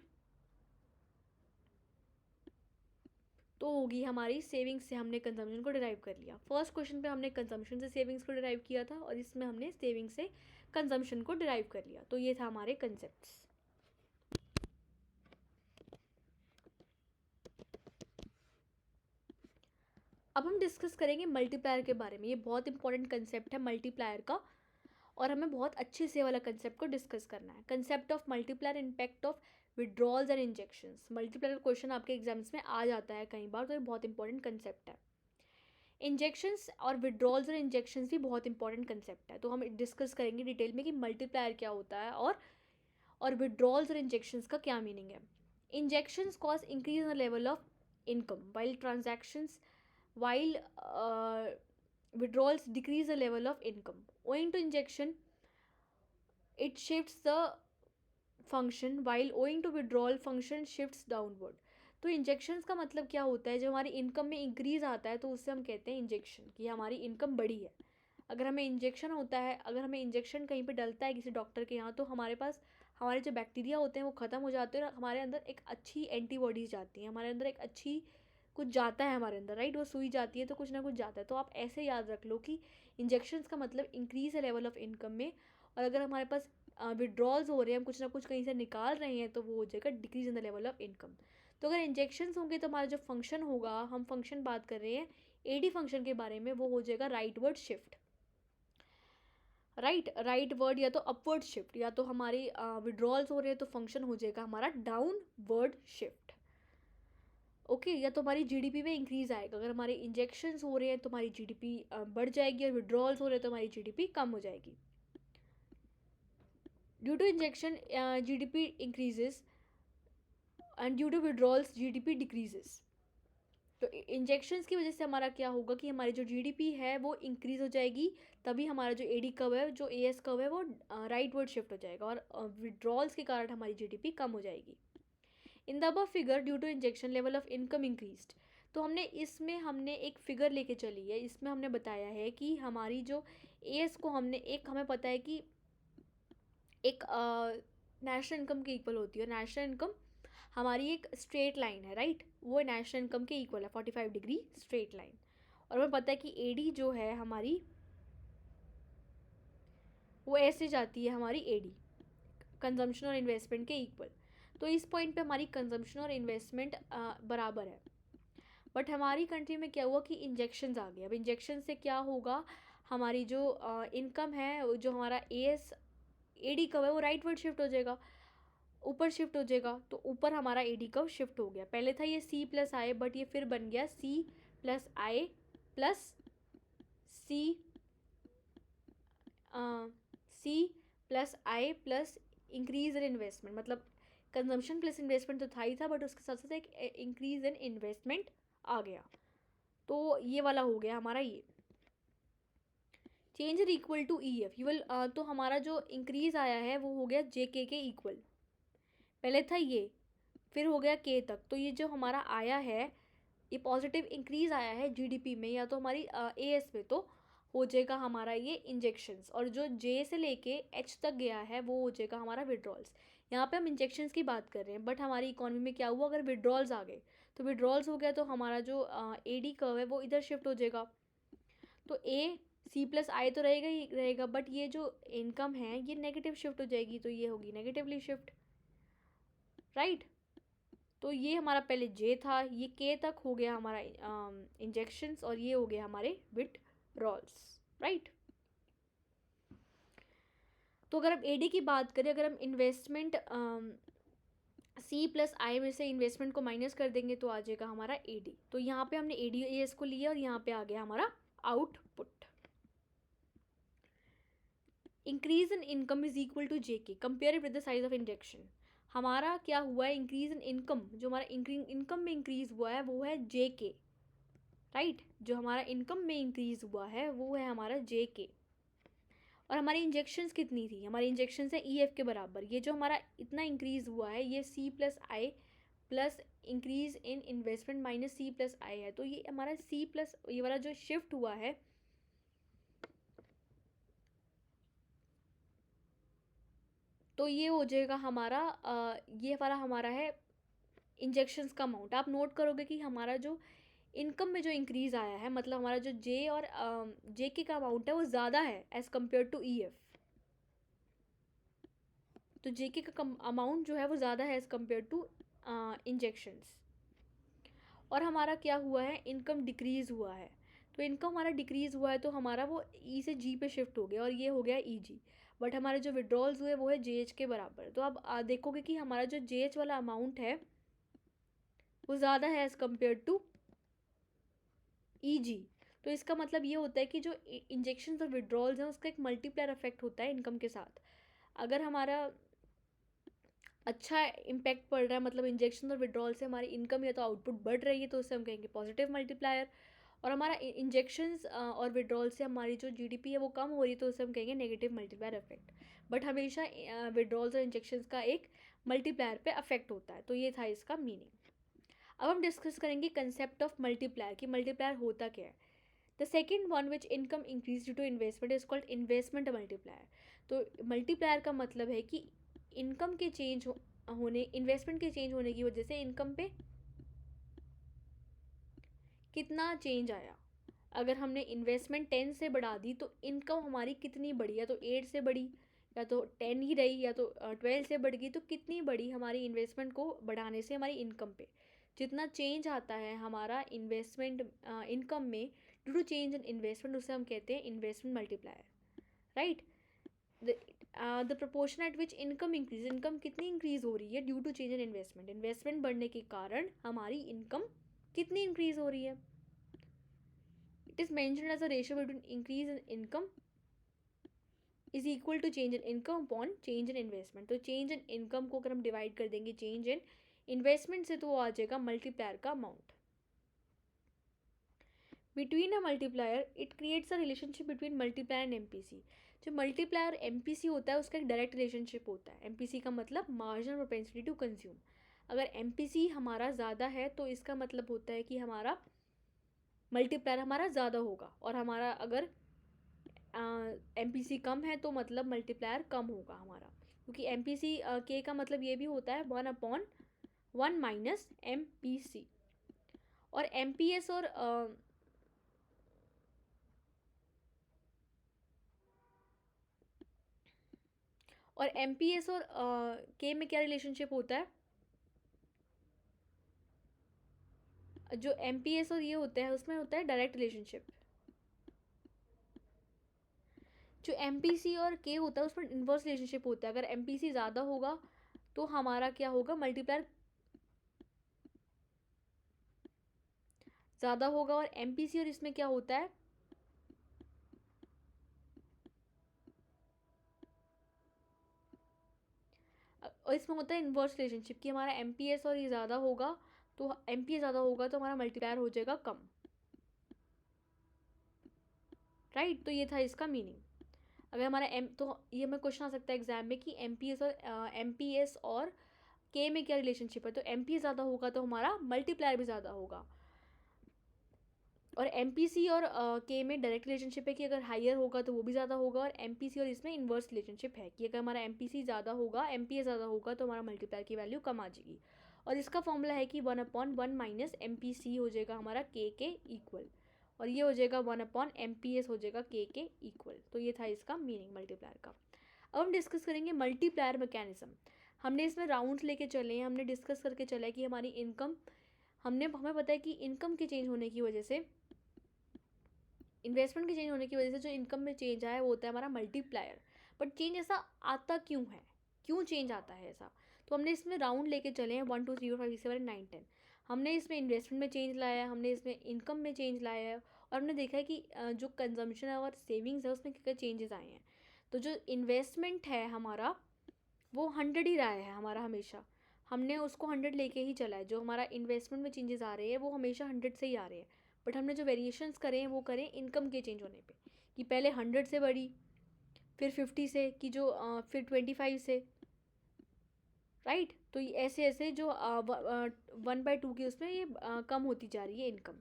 तो होगी हमारी सेविंग्स से हमने कंजम्पशन को डिराइव कर लिया। फर्स्ट क्वेश्चन पे हमने कंजम्पशन से सेविंग्स को डिराइव किया था, और इसमें हमने सेविंग्स से कंजम्पशन को डिराइव कर लिया। तो ये था हमारे कंसेप्ट्स। अब हम डिस्कस करेंगे मल्टीप्लायर के बारे में। ये बहुत इंपॉर्टेंट कंसेप्ट है मल्टीप्लायर का, और हमें बहुत अच्छे से वाला कंसेप्ट को डिस्कस करना है। Concept of multiplier, impact of withdrawals and injections. Multiplier question आपके एग्जाम्स में आ जाता है कई बार, तो ये बहुत इंपॉर्टेंट कंसेप्ट है। इंजेक्शंस और विड्रॉल्स और इंजेक्शंस भी बहुत इंपॉर्टेंट कंसेप्ट है, तो हम डिस्कस करेंगे डिटेल में कि मल्टीप्लायर क्या होता है और विड्रॉल्स और इंजेक्शंस का क्या मीनिंग है। Injections cause increase in the level of income while transactions while withdrawals decrease the level of income. Owing to injection, it shifts the function, while owing to withdrawal, function shifts downward. तो इंजेक्शंस का मतलब क्या होता है, जब हमारी इनकम में इंक्रीज़ आता है तो उससे हम कहते हैं इंजेक्शन, कि हमारी इनकम बढ़ी है। अगर हमें इंजेक्शन होता है, अगर हमें इंजेक्शन कहीं पे डलता है किसी डॉक्टर के यहाँ, तो हमारे पास हमारे जो बैक्टीरिया होते हैं वो ख़त्म हो जाते हैं, और हमारे अंदर एक अच्छी एंटीबॉडीज़ जाती हैं, हमारे अंदर एक अच्छी कुछ जाता है हमारे अंदर, राइट। वो सुई जाती है तो कुछ ना कुछ जाता है। तो आप ऐसे याद रख लो कि इंजेक्शंस का मतलब इंक्रीज़ है लेवल ऑफ इनकम में, और अगर हमारे पास विड्रॉल्स हो रहे हैं, हम कुछ ना कुछ कहीं से निकाल रहे हैं, तो वो हो जाएगा decrease in the level of income. तो अगर इंजेक्शंस होंगे तो हमारा जो फंक्शन होगा, हम फंक्शन बात कर रहे हैं एडी फंक्शन के बारे में, वो हो जाएगा राइटवर्ड शिफ्ट, राइट वर्ड, या तो अपवर्ड शिफ्ट, या तो हमारी विड्रॉल्स हो रहे हैं तो फंक्शन हो जाएगा हमारा डाउनवर्ड शिफ्ट, ओके, या तो हमारी जीडीपी में इंक्रीज आएगा। अगर हमारे इंजेक्शंस हो रहे हैं तो हमारी जीडीपी बढ़ जाएगी, और विड्रॉल्स हो रहे हैं तो हमारी जीडीपी कम हो जाएगी। Due to injection GDP increases, and due to withdrawals GDP decreases. तो इंजेक्शंस की वजह से हमारा क्या होगा कि हमारी जो जीडीपी है वो इंक्रीज हो जाएगी, तभी हमारा जो एडी कर्व है, जो एएस कर्व है, वो राइट वर्ड शिफ्ट हो जाएगा, और विड्रॉल्स के कारण हमारी जीडीपी कम हो जाएगी। In the above figure, due to injection level of income increased. तो हमने एक फिगर लेके चली है, इसमें हमने बताया है कि हमारी जो एएस को हमें पता है कि एक नेशनल इनकम के इक्वल होती है। नेशनल इनकम हमारी एक स्ट्रेट लाइन है, राइट, वो नेशनल इनकम के इक्वल है, 45 डिग्री स्ट्रेट लाइन। और हमें पता है कि एडी जो है हमारी, वो ऐसे जाती है हमारी एडी, कंजम्पशन और इन्वेस्टमेंट के इक्वल। तो इस पॉइंट पे हमारी कंजम्पशन और इन्वेस्टमेंट बराबर है। बट हमारी कंट्री में क्या हुआ कि इंजेक्शंस आ गए। अब इंजेक्शन से क्या होगा, हमारी जो इनकम है, जो हमारा एएस एडी कव है, वो राइट वर्ड शिफ्ट हो जाएगा, ऊपर शिफ्ट हो जाएगा। तो ऊपर हमारा एडी कव शिफ्ट हो गया। पहले था ये सी प्लस आई, बट ये फिर बन गया C plus I plus C C plus I plus increase in investment. मतलब कंजम्पशन प्लस इन्वेस्टमेंट तो था ही था, बट उसके साथ साथ एक इंक्रीज इन इन्वेस्टमेंट आ गया। तो ये वाला हो गया हमारा ये change is equal to E F. तो हमारा जो इंक्रीज आया है वो हो गया जे के इक्वल। पहले था ये, फिर हो गया के तक। तो ये जो हमारा आया है, ये पॉजिटिव इंक्रीज आया है जीडीपी में या तो हमारी एएस में, तो हो जाएगा हमारा ये इंजेक्शंस। और जो जे से लेके एच तक गया है वो हो जाएगा हमारा विड्रॉल्स। यहाँ पे हम इंजेक्शंस की बात कर रहे हैं, बट हमारी इकोनॉमी में क्या हुआ, अगर विड्रॉल्स आ गए तो विड्रॉल्स हो गया तो हमारा जो एडी कर्व है वो इधर शिफ्ट हो जाएगा। तो ए सी प्लस आई तो रहेगा ही रहेगा, बट ये जो इनकम है ये नेगेटिव शिफ्ट हो जाएगी, तो ये होगी नेगेटिवली शिफ्ट, राइट। तो ये हमारा पहले जे था, ये के तक हो गया हमारा इंजेक्शंस, और ये हो गया हमारे विड्रॉल्स, राइट। तो अगर हम एडी की बात करें, अगर हम इन्वेस्टमेंट सी प्लस आई में से इन्वेस्टमेंट को माइनस कर देंगे तो आ जाएगा हमारा एडी। तो यहाँ पे हमने एडी एस को लिया और यहाँ पे आ गया हमारा output. Increase in income is equal to J K, compare with the size of injection. हमारा क्या हुआ है, इंक्रीज इन इनकम, जो हमारा इनकम में इंक्रीज हुआ है वो है जे के, राइट। जो हमारा इनकम में इंक्रीज हुआ है वो है हमारा जे के। और हमारी इंजेक्शंस कितनी थी, हमारी इंजेक्शंस है ई एफ के बराबर। ये जो हमारा इतना इंक्रीज हुआ है ये C plus I plus increase in investment minus C plus I है। तो ये हमारा सी प्लस, ये वाला जो शिफ्ट हुआ है, तो ये हो जाएगा हमारा ये वाला हमारा है इंजेक्शंस का अमाउंट। आप नोट करोगे कि हमारा जो इनकम में जो इंक्रीज आया है, मतलब हमारा जो जे और जे के का अमाउंट है वो ज़्यादा है as compare to E F. तो जे के का अमाउंट जो है वो ज़्यादा है एज़ कम्पेयर टू इंजेक्शंस। और हमारा क्या हुआ है, इनकम डिक्रीज़ हुआ है। तो इनकम हमारा डिक्रीज़ हुआ है तो हमारा वो ई से जी पे शिफ्ट हो गया, और ये हो गया ई जी। बट हमारे जो विड्रॉल्स हुए वो है जे एच के बराबर। तो अब देखोगे कि हमारा जो जे एच वाला अमाउंट है वो ज़्यादा है एज़ कम्पेयर टू ई जी। तो इसका मतलब ये होता है कि जो इंजेक्शंस और विड्रॉल्स हैं उसका एक मल्टीप्लायर इफेक्ट होता है इनकम के साथ। अगर हमारा अच्छा इम्पैक्ट पड़ रहा है, मतलब इंजेक्शन और विड्रॉल से हमारी इनकम या तो आउटपुट बढ़ रही है, तो उससे हम कहेंगे पॉजिटिव मल्टीप्लायर। और हमारा इंजेक्शंस और विड्रॉल से हमारी जो जीडीपी है वो कम हो रही है, तो उससे हम कहेंगे नेगेटिव मल्टीप्लायर इफेक्ट। बट हमेशा विड्रॉल्स और इंजेक्शंस का एक मल्टीप्लायर पे अफेक्ट होता है। तो ये था इसका मीनिंग। अब हम डिस्कस करेंगे कंसेप्ट ऑफ मल्टीप्लायर, कि मल्टीप्लायर होता क्या है। The second one which income increase due to investment is called investment multiplier. तो मल्टीप्लायर का मतलब है कि इनकम के चेंज होने, इन्वेस्टमेंट के चेंज होने की वजह से इनकम पे कितना चेंज आया। अगर हमने इन्वेस्टमेंट 10 से बढ़ा दी तो इनकम हमारी कितनी बढ़ी, या तो 8 से बढ़ी, या तो 10 ही रही, या तो 12 से बढ़ गई। तो कितनी बढ़ी हमारी इन्वेस्टमेंट को बढ़ाने से हमारी इनकम पे। जितना चेंज आता है हमारा इन्वेस्टमेंट इनकम में due to change in investment, उसे हम कहते हैं investment multiplier, right. The proportion at which income increase, income कितनी इंक्रीज हो रही है due to change in investment, investment बढ़ने के कारण हमारी इनकम कितनी इंक्रीज हो रही है. It is mentioned as a ratio between increase in income is equal to change in income upon change in investment. तो चेंज इन इनकम को अगर हम डिवाइड कर देंगे चेंज इन इन्वेस्टमेंट से तो वो आ जाएगा मल्टीप्लायर का amount. Between a multiplier it creates a relationship between multiplier and MPC. जो मल्टीप्लायर एमपीसी होता है उसका एक डायरेक्ट रिलेशनशिप होता है. एमपीसी का मतलब मार्जिनल प्रोपेंसिटी टू कंज्यूम. अगर एमपीसी हमारा ज़्यादा है तो इसका मतलब होता है कि हमारा मल्टीप्लायर हमारा ज़्यादा होगा, और हमारा अगर एमपीसी कम है तो मतलब मल्टीप्लायर कम होगा हमारा, क्योंकि एमपीसी के का मतलब ये भी होता है 1/1 माइनस एमपीसी. और एमपीएस और एमपीएस और के में क्या रिलेशनशिप होता है. जो एमपीएस और ये होता है उसमें होता है डायरेक्ट रिलेशनशिप. जो एमपीसी और के होता है उसमें इन्वर्स रिलेशनशिप होता है. अगर एमपीसी ज़्यादा होगा तो हमारा क्या होगा, मल्टीप्लायर ज़्यादा होगा. और एमपीसी और इसमें क्या होता है, और इसमें होता है इन्वर्स रिलेशनशिप कि हमारा एमपीएस और ये ज़्यादा होगा तो एमपीएस ज़्यादा होगा तो हमारा मल्टीप्लायर हो जाएगा कम. राइट. तो ये था इसका मीनिंग. अगर हमारा तो ये हमें क्वेश्चन आ सकता है एग्जाम में कि एमपीएस और के में क्या रिलेशनशिप है. तो एमपीएस ज़्यादा होगा तो हमारा मल्टीप्लायर भी ज़्यादा होगा. और एमपीसी और के में डायरेक्ट रिलेशनशिप है कि अगर हायर होगा तो वो भी ज़्यादा होगा. और एमपीसी और इसमें इन्वर्स रिलेशनशिप है कि अगर हमारा एमपीसी ज़्यादा होगा, एमपीएस ज़्यादा होगा तो हमारा मल्टीप्लायर की वैल्यू कम आ जाएगी. और इसका फॉर्मूला है कि 1/1 माइनस एमपीसी हो जाएगा हमारा के इक्वल, और ये हो जाएगा 1/एमपीएस हो जाएगा के इक्वल. तो ये था इसका मीनिंग मल्टीप्लायर का. अब हम डिस्कस करेंगे मल्टीप्लायर मैकेनिज्म. हमने इसमें राउंड्स लेके चले हैं, हमने डिस्कस करके चला है कि हमारी इनकम, हमें पता है कि इनकम के चेंज होने की वजह से, इन्वेस्टमेंट के चेंज होने की वजह से जो इनकम में चेंज आया वो होता है हमारा मल्टीप्लायर. बट चेंज ऐसा आता क्यों है, क्यों चेंज आता है ऐसा. तो हमने इसमें राउंड लेके चले हैं 1 2 3 4 5 6 7 9 10. हमने इसमें इन्वेस्टमेंट में चेंज लाया है, हमने इसमें इनकम में चेंज लाया है, और हमने देखा है कि जो कंजम्पशन है और सेविंग्स है उसमें क्या चेंजेस आए हैं. तो जो इन्वेस्टमेंट है हमारा वो 100 ही रहा है हमारा हमेशा. हमने उसको 100 लेके ही चला है. जो हमारा इन्वेस्टमेंट में चेंजेस आ रहे हैं वो हमेशा 100 से ही आ रहे हैं. बट हमने जो वेरिएशंस करे हैं वो करें इनकम के चेंज होने पे, कि पहले 100 से बढ़ी, फिर 50 से, कि जो फिर 25 से. राइट. तो ये ऐसे ऐसे जो 1/2 की उसमें ये कम होती जा रही है इनकम.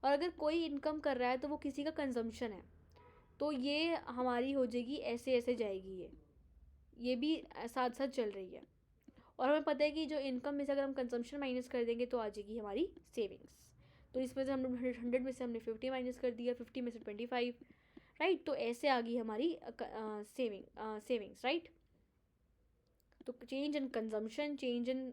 और अगर कोई इनकम कर रहा है तो वो किसी का कंजम्पशन है तो ये हमारी हो जाएगी ऐसे ऐसे जाएगी, ये भी साथ साथ चल रही है. और हमें पता है कि जो इनकम में से अगर हम कंजम्पशन माइनस कर देंगे तो आ जाएगी हमारी सेविंग्स. तो इसमें से हमने 100 में से हमने 50 माइनस कर दिया, 50 में से 25. राइट. तो ऐसे आ गई हमारी सेविंग्स. राइट. तो change in consumption, change in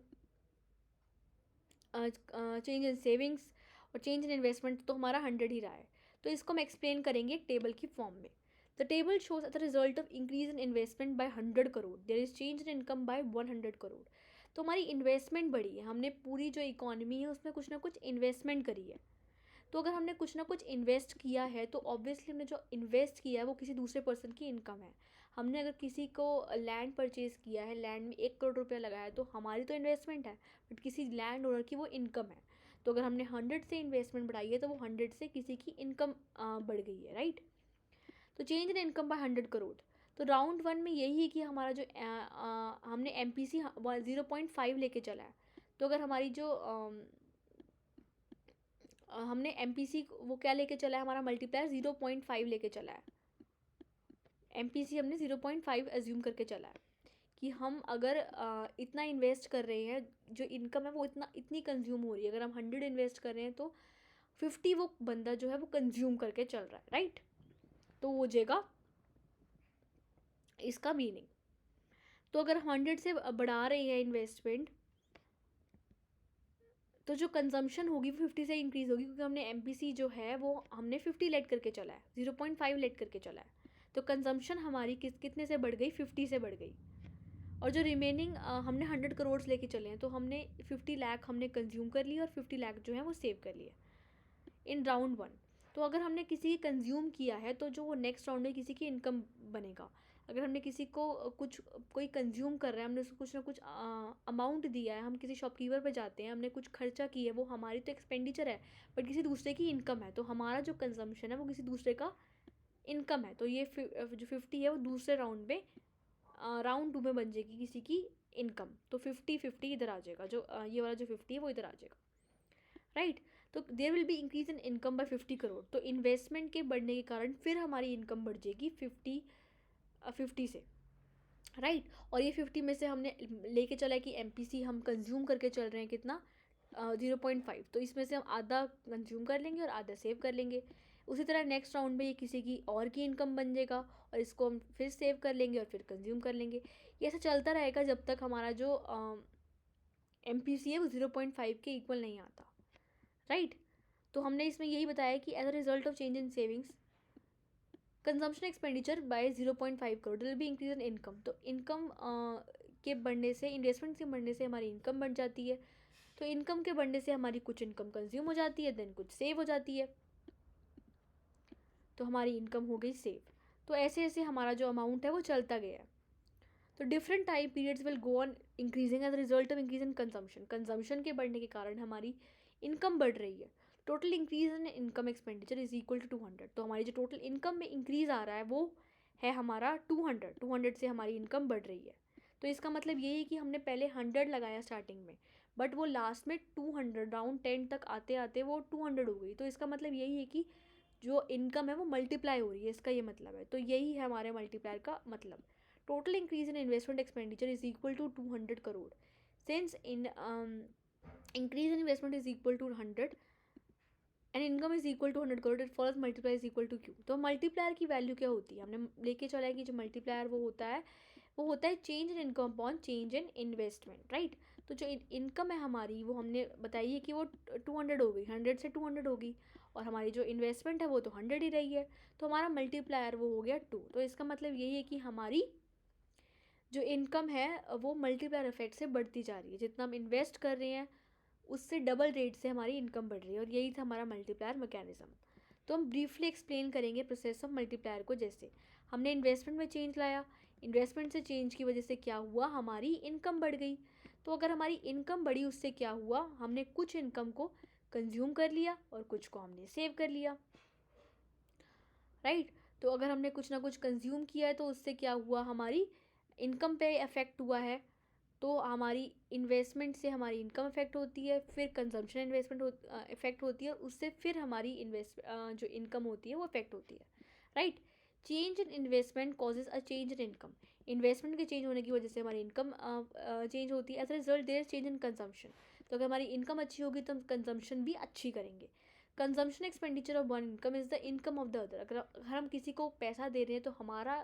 savings और चेंज इन इन्वेस्टमेंट तो हमारा 100 ही रहा है. तो इसको हम एक्सप्लेन करेंगे एक टेबल की फॉर्म में. The table shows the result of increase in investment by 100 crore, there is change in income by 100 crore. तो हमारी इन्वेस्टमेंट बढ़ी है, हमने पूरी जो इकोनॉमी है उसमें कुछ ना कुछ इन्वेस्टमेंट करी है. तो अगर हमने कुछ ना कुछ इन्वेस्ट किया है तो ऑब्वियसली हमने जो इन्वेस्ट किया है वो किसी दूसरे पर्सन की इनकम है. हमने अगर किसी को लैंड परचेज़ किया है, लैंड में 1 करोड़ रुपया लगाया है तो हमारी तो इन्वेस्टमेंट है, बट किसी लैंड ओनर की वो इनकम है. तो अगर हमने 100 से इन्वेस्टमेंट बढ़ाई है तो वो 100 से किसी की इनकम बढ़ गई है. राइट. तो change in income by 100 crore. तो राउंड 1 में यही है कि हमारा जो हमने एमपीसी 0.5 लेके चला है. तो अगर हमारी जो हमने एमपीसी वो क्या लेके चला है, हमारा मल्टीप्लायर 0.5 लेके चला है. एमपीसी हमने 0.5 एज्यूम करके चला है कि हम अगर इतना इन्वेस्ट कर रहे हैं, जो इनकम है वो इतनी कंज्यूम हो रही है. अगर हम 100 इन्वेस्ट कर रहे हैं तो 50 वो बंदा जो है वो कंज्यूम करके चल रहा है. राइट. तो वो जाएगा इसका मीनिंग. तो अगर 100 से बढ़ा रहे हैं इन्वेस्टमेंट तो जो कंजम्पशन होगी वो 50 से इंक्रीज़ होगी, क्योंकि हमने एमपीसी जो है वो हमने 50 लेट करके चला है, 0.5 लेट करके चला है. तो कंजम्पशन हमारी कितने से बढ़ गई, 50 से बढ़ गई। और जो रिमेनिंग हमने 100 करोड़ लेके चले हैं, तो हमने 50 लाख हमने कंज्यूम कर लिया और 50 लाख जो है वो सेव कर लिया इन राउंड 1। तो अगर हमने किसी की कंज्यूम किया है तो जो वो नेक्स्ट राउंड में किसी की इनकम बनेगा। अगर हमने किसी को कोई कंज्यूम कर रहा है, हमने उसको कुछ ना कुछ अमाउंट दिया है, हम किसी शॉपकीपर पे जाते हैं, हमने कुछ खर्चा किया है, वो हमारी तो एक्सपेंडिचर है बट किसी दूसरे की इनकम है, तो हमारा जो कंजम्पशन है वो किसी दूसरे का इनकम है। तो ये जो 50 है वो दूसरे राउंड में राउंड 2 में बन जाएगी किसी की इनकम। तो 50-50 इधर आ जाएगा, जो ये वाला जो 50 है वो इधर आ जाएगा, राइट। तो there will be increase in income by 50 crore. तो इन्वेस्टमेंट के बढ़ने के कारण फिर हमारी इनकम बढ़ जाएगी 50 से, राइट। और ये 50 में से हमने लेके चला है कि एमपीसी हम कंज्यूम करके चल रहे हैं कितना, 0.5। तो इसमें से हम आधा कंज्यूम कर लेंगे और आधा सेव कर लेंगे। उसी तरह नेक्स्ट राउंड में ये किसी की और की इनकम बन जाएगा और इसको हम फिर सेव कर लेंगे और फिर कंज्यूम कर लेंगे। ये ऐसा चलता रहेगा जब तक हमारा जो एमपीसी है वो 0.5 के इक्वल नहीं आता, राइट। तो हमने इसमें यही बताया कि as a result of change in savings consumption expenditure by 0.5 crore will be increase in income. तो इनकम के बढ़ने से, इन्वेस्टमेंट के बढ़ने से हमारी इनकम बढ़ जाती है। तो इनकम के बढ़ने से हमारी कुछ इनकम कंज्यूम हो जाती है, देन कुछ सेव हो जाती है, तो हमारी इनकम हो गई सेव। तो ऐसे ऐसे हमारा जो अमाउंट है वो चलता गया है। तो different time periods will go on increasing as a result of increase in consumption. Consumption के बढ़ने के कारण हमारी इनकम बढ़ रही है। Total increase in income expenditure is equal to 200। तो हमारी जो टोटल इनकम में इंक्रीज आ रहा है वो है हमारा 200 से हमारी इनकम बढ़ रही है। तो इसका मतलब यही है कि हमने पहले 100 लगाया स्टार्टिंग में, बट वो लास्ट में 200 राउंड 10 तक आते आते वो 200 हो गई। तो इसका मतलब यही है कि जो इनकम है वो मल्टीप्लाई हो रही है, इसका ये मतलब है। तो यही है हमारे मल्टीप्लायर का मतलब। Total increase in investment expenditure is equal to 200 crore. Since in increase in investment is equal to 100 and income is equal to 100 crore, it follows multiply is equal to Q. तो मल्टीप्लायर की वैल्यू क्या होती है, हमने लेके चला है कि जो मल्टीप्लायर वो होता है change in income upon change in investment, right. तो जो इनकम है हमारी वो हमने बताई है कि वो 200 हो गई, 100 से 200 होगी, और हमारी जो इन्वेस्टमेंट है वो तो 100 ही रही है। तो हमारा मल्टीप्लायर वो हो गया 2। तो इसका मतलब यही है कि हमारी जो इनकम है वो मल्टीप्लायर इफेक्ट से बढ़ती जा रही है। जितना हम इन्वेस्ट कर रहे हैं उससे डबल रेट से हमारी इनकम बढ़ रही है, और यही था हमारा मल्टीप्लायर मैकेनिज्म। तो हम ब्रीफली एक्सप्लेन करेंगे प्रोसेस ऑफ मल्टीप्लायर को। जैसे हमने इन्वेस्टमेंट में चेंज लाया, इन्वेस्टमेंट से चेंज की वजह से क्या हुआ, हमारी इनकम बढ़ गई। तो अगर हमारी इनकम बढ़ी उससे क्या हुआ, हमने कुछ इनकम को कंज्यूम कर लिया और कुछ को हमने सेव कर लिया, राइट। तो अगर हमने कुछ ना कुछ कंज्यूम किया है तो उससे क्या हुआ, हमारी इनकम पे इफ़ेक्ट हुआ है। तो हमारी इन्वेस्टमेंट से हमारी इनकम इफेक्ट होती है, फिर कंजम्पशन इन्वेस्टमेंट इफेक्ट होती है, उससे फिर हमारी जो इनकम होती है वो इफेक्ट होती है, right. Change in investment causes a change in income. Investment के चेंज होने की वजह से हमारी इनकम चेंज होती है। As a result there change in consumption. तो अगर हमारी इनकम अच्छी होगी तो हम कंजम्पशन भी अच्छी करेंगे। Consumption expenditure of one income is the income of the other. अगर हम किसी को पैसा दे रहे हैं तो हमारा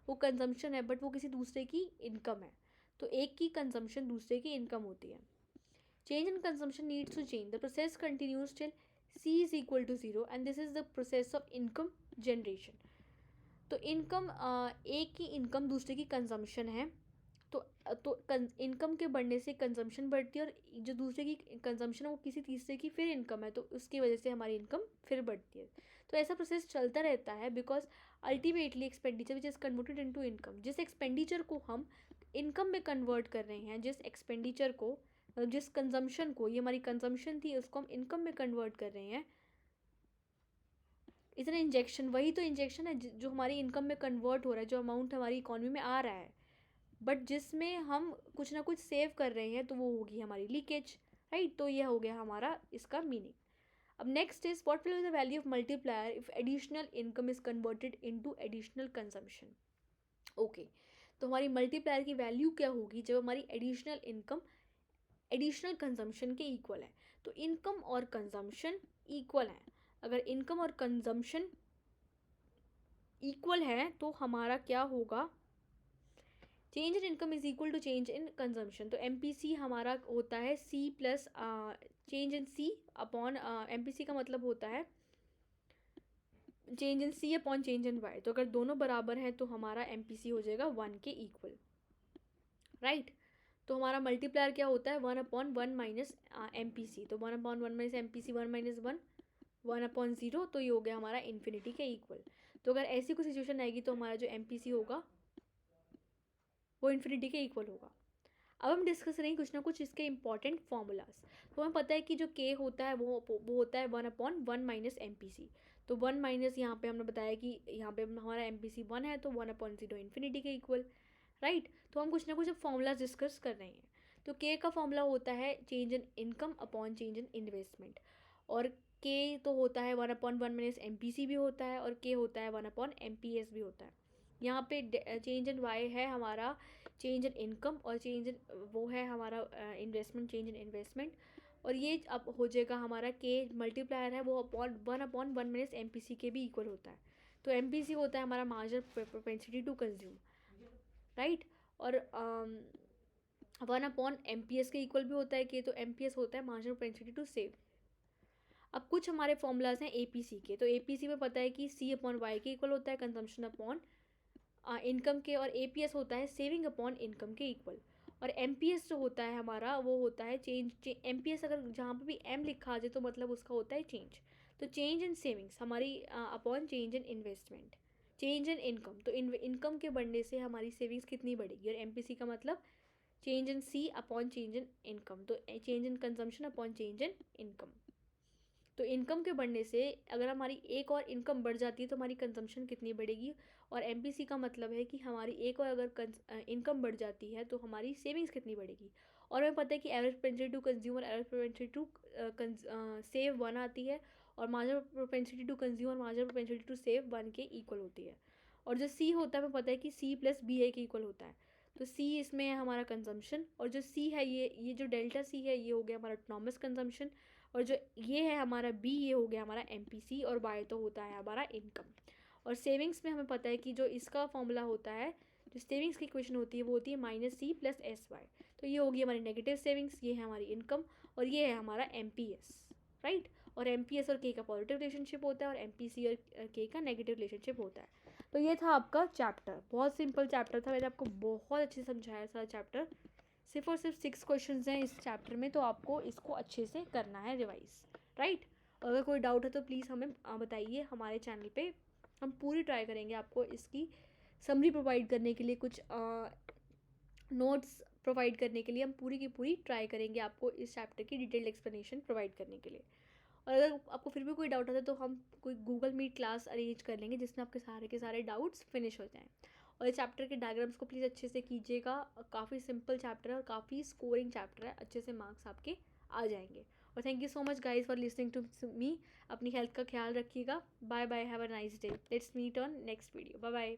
वो कंजम्पशन है, बट वो किसी दूसरे की इनकम है। तो एक की कंजम्पशन दूसरे की इनकम होती है। Change in consumption needs to change, the process continues till C is equal to 0 and this is the process of income generation. तो इनकम, एक की इनकम दूसरे की कंजम्पशन है। तो इनकम के बढ़ने से कंजम्पशन बढ़ती है, और जो दूसरे की कंजम्पशन है वो किसी तीसरे की फिर इनकम है, तो उसकी वजह से हमारी इनकम फिर बढ़ती है। तो ऐसा प्रोसेस चलता रहता है, because ultimately expenditure which is converted into income, जिस एक्सपेंडिचर को हम इनकम में कन्वर्ट कर रहे हैं, जिस एक्सपेंडिचर को, जिस कंजम्पशन को, ये हमारी कंजम्पशन थी, उसको हम इनकम में कन्वर्ट कर रहे हैं, इतना इंजेक्शन, वही तो इंजेक्शन है जो हमारी इनकम में कन्वर्ट हो रहा है, जो अमाउंट हमारी इकॉनमी में आ रहा है, बट जिसमें हम कुछ ना कुछ सेव कर रहे हैं, तो वो होगी हमारी लीकेज, राइट। तो यह हो गया हमारा इसका मीनिंग। अब next is what will be the value of multiplier if additional income is converted into additional consumption. Okay, तो हमारी मल्टीप्लायर की वैल्यू क्या होगी जब हमारी एडिशनल इनकम एडिशनल कंजम्पशन के इक्वल है। तो इनकम और कंजम्पशन इक्वल है। अगर इनकम और कंजम्पशन इक्वल है तो हमारा क्या होगा, change in income is equal to change in consumption. तो एमपीसी हमारा होता है C plus change in C upon MPC का मतलब होता है change in C upon change in Y. तो अगर दोनों बराबर हैं तो हमारा एम पी सी हो जाएगा 1 के इक्वल, राइट। तो हमारा मल्टीप्लायर क्या होता है 1 upon 1 minus M P C. तो 1 upon 1 minus M P C 1 minus 1 1 upon 0, तो ये हो गया हमारा इन्फिनिटी के इक्वल। तो अगर ऐसी कोई सिचुएशन आएगी तो हमारा जो एम पी सी होगा वो इन्फिनिटी के इक्वल होगा। अब हम डिस्कस करेंगे कुछ ना कुछ इसके इंपॉर्टेंट फार्मूलाज। तो हमें पता है कि जो के होता है वो होता है 1 upon 1 minus M P C. तो 1 माइनस यहाँ पे हमने बताया कि यहाँ पे हमारा एम पी सी 1 है, तो 1 अपॉन 0 इन्फिनिटी के इक्वल, राइट। तो हम कुछ ना कुछ अब फॉर्मूलाज डिस्कस कर रहे हैं। तो के का फॉर्मूला होता है change in income upon change in investment, और के तो होता है 1 upon 1 minus M P C भी होता है, और के होता है 1 अपॉन एम पी एस भी होता है। यहाँ पे चेंज इन वाई है हमारा चेंज इन इनकम, और चेंज इन वो है हमारा इन्वेस्टमेंट, चेंज इन इन्वेस्टमेंट। और ये अब हो जाएगा हमारा के मल्टीप्लायर है वो upon 1 minus M P C के भी इक्वल होता है। तो एम पी सी होता है हमारा marginal propensity to consume, right. और 1 अपॉन एम पी एस के इक्वल भी होता है कि, तो एम पी एस होता है मार्जिनल प्रोपेंसिटी टू सेव। अब कुछ हमारे फॉर्मूलाज हैं ए पी सी के। तो ए पी सी में पता है कि सी अपॉन वाई के इक्वल होता है कंजम्पशन अपॉन इनकम के, और ए पी एस होता है सेविंग अपॉन इनकम के इक्वल। और एम पी एस जो होता है हमारा वो होता है चेंज एम पी एस अगर जहाँ पर भी एम लिखा आ जाए तो मतलब उसका होता है चेंज। तो चेंज इन सेविंग्स हमारी upon change in investment, change in income, तो इनकम के बढ़ने से हमारी सेविंग्स कितनी बढ़ेगी। और एम पी सी का मतलब change in C upon change in income, तो change in consumption upon change in income. तो इनकम के बढ़ने से अगर हमारी एक और इनकम बढ़ जाती है तो हमारी कंजम्पशन कितनी बढ़ेगी। और एम पी सी का मतलब है कि हमारी एक और अगर इनकम बढ़ जाती है तो हमारी सेविंग्स कितनी बढ़ेगी। और हमें पता है कि एवरेज प्रोपेंसिटी टू कंज्यूम और एवरेज प्रोपेंसिटी टू सेव 1 आती है, और मार्जिनल प्रोपेंसिटी टू कंज्यूम और मार्जिनल प्रोपेंसिटी टू सेव 1 के इक्वल होती है। और जो सी होता है हमें पता है कि सी प्लस बी आई के इक्वल होता है। तो सी इसमें है हमारा कंजम्पशन, और जो सी है ये जो डेल्टा सी है ये हो गया हमारा ऑटोनॉमस कंजम्पशन, और जो ये है हमारा बी ये हो गया हमारा एम पी सी, और वाई तो होता है हमारा इनकम। और सेविंग्स में हमें पता है कि जो इसका फॉर्मूला होता है, जो सेविंग्स की इक्वेशन होती है वो होती है minus C plus S Y. तो ये होगी हमारी नेगेटिव सेविंग्स, ये है हमारी इनकम, और ये है हमारा एम पी एस, राइट। और एम पी एस और के का पॉजिटिव रिलेशनशिप होता है, और एम पी सी और के का नेगेटिव रिलेशनशिप होता है। तो ये था आपका चैप्टर, बहुत सिंपल चैप्टर था, मैंने आपको बहुत अच्छे से समझाया सारा चैप्टर। सिर्फ और सिर्फ 6 क्वेश्चंस हैं इस चैप्टर में, तो आपको इसको अच्छे से करना है रिवाइज, राइट। और अगर कोई डाउट है तो प्लीज़ हमें बताइए हमारे चैनल पे, हम पूरी ट्राई करेंगे आपको इसकी समरी प्रोवाइड करने के लिए, कुछ नोट्स प्रोवाइड करने के लिए हम पूरी की पूरी ट्राई करेंगे आपको इस चैप्टर की डिटेल्ड एक्सप्लेनेशन प्रोवाइड करने के लिए। और अगर आपको फिर भी कोई डाउट आता है तो हम कोई गूगल मीट क्लास अरेंज कर लेंगे जिसमें आपके सारे के सारे डाउट्स फिनिश हो जाएँ। और इस चैप्टर के डायग्राम्स को प्लीज़ अच्छे से कीजिएगा, काफ़ी सिंपल चैप्टर है और काफ़ी स्कोरिंग चैप्टर है, अच्छे से मार्क्स आपके आ जाएंगे। और thank you so much guys for listening to me. अपनी हेल्थ का ख्याल रखिएगा। Bye bye, have a nice day. Let's meet on next video. Bye bye.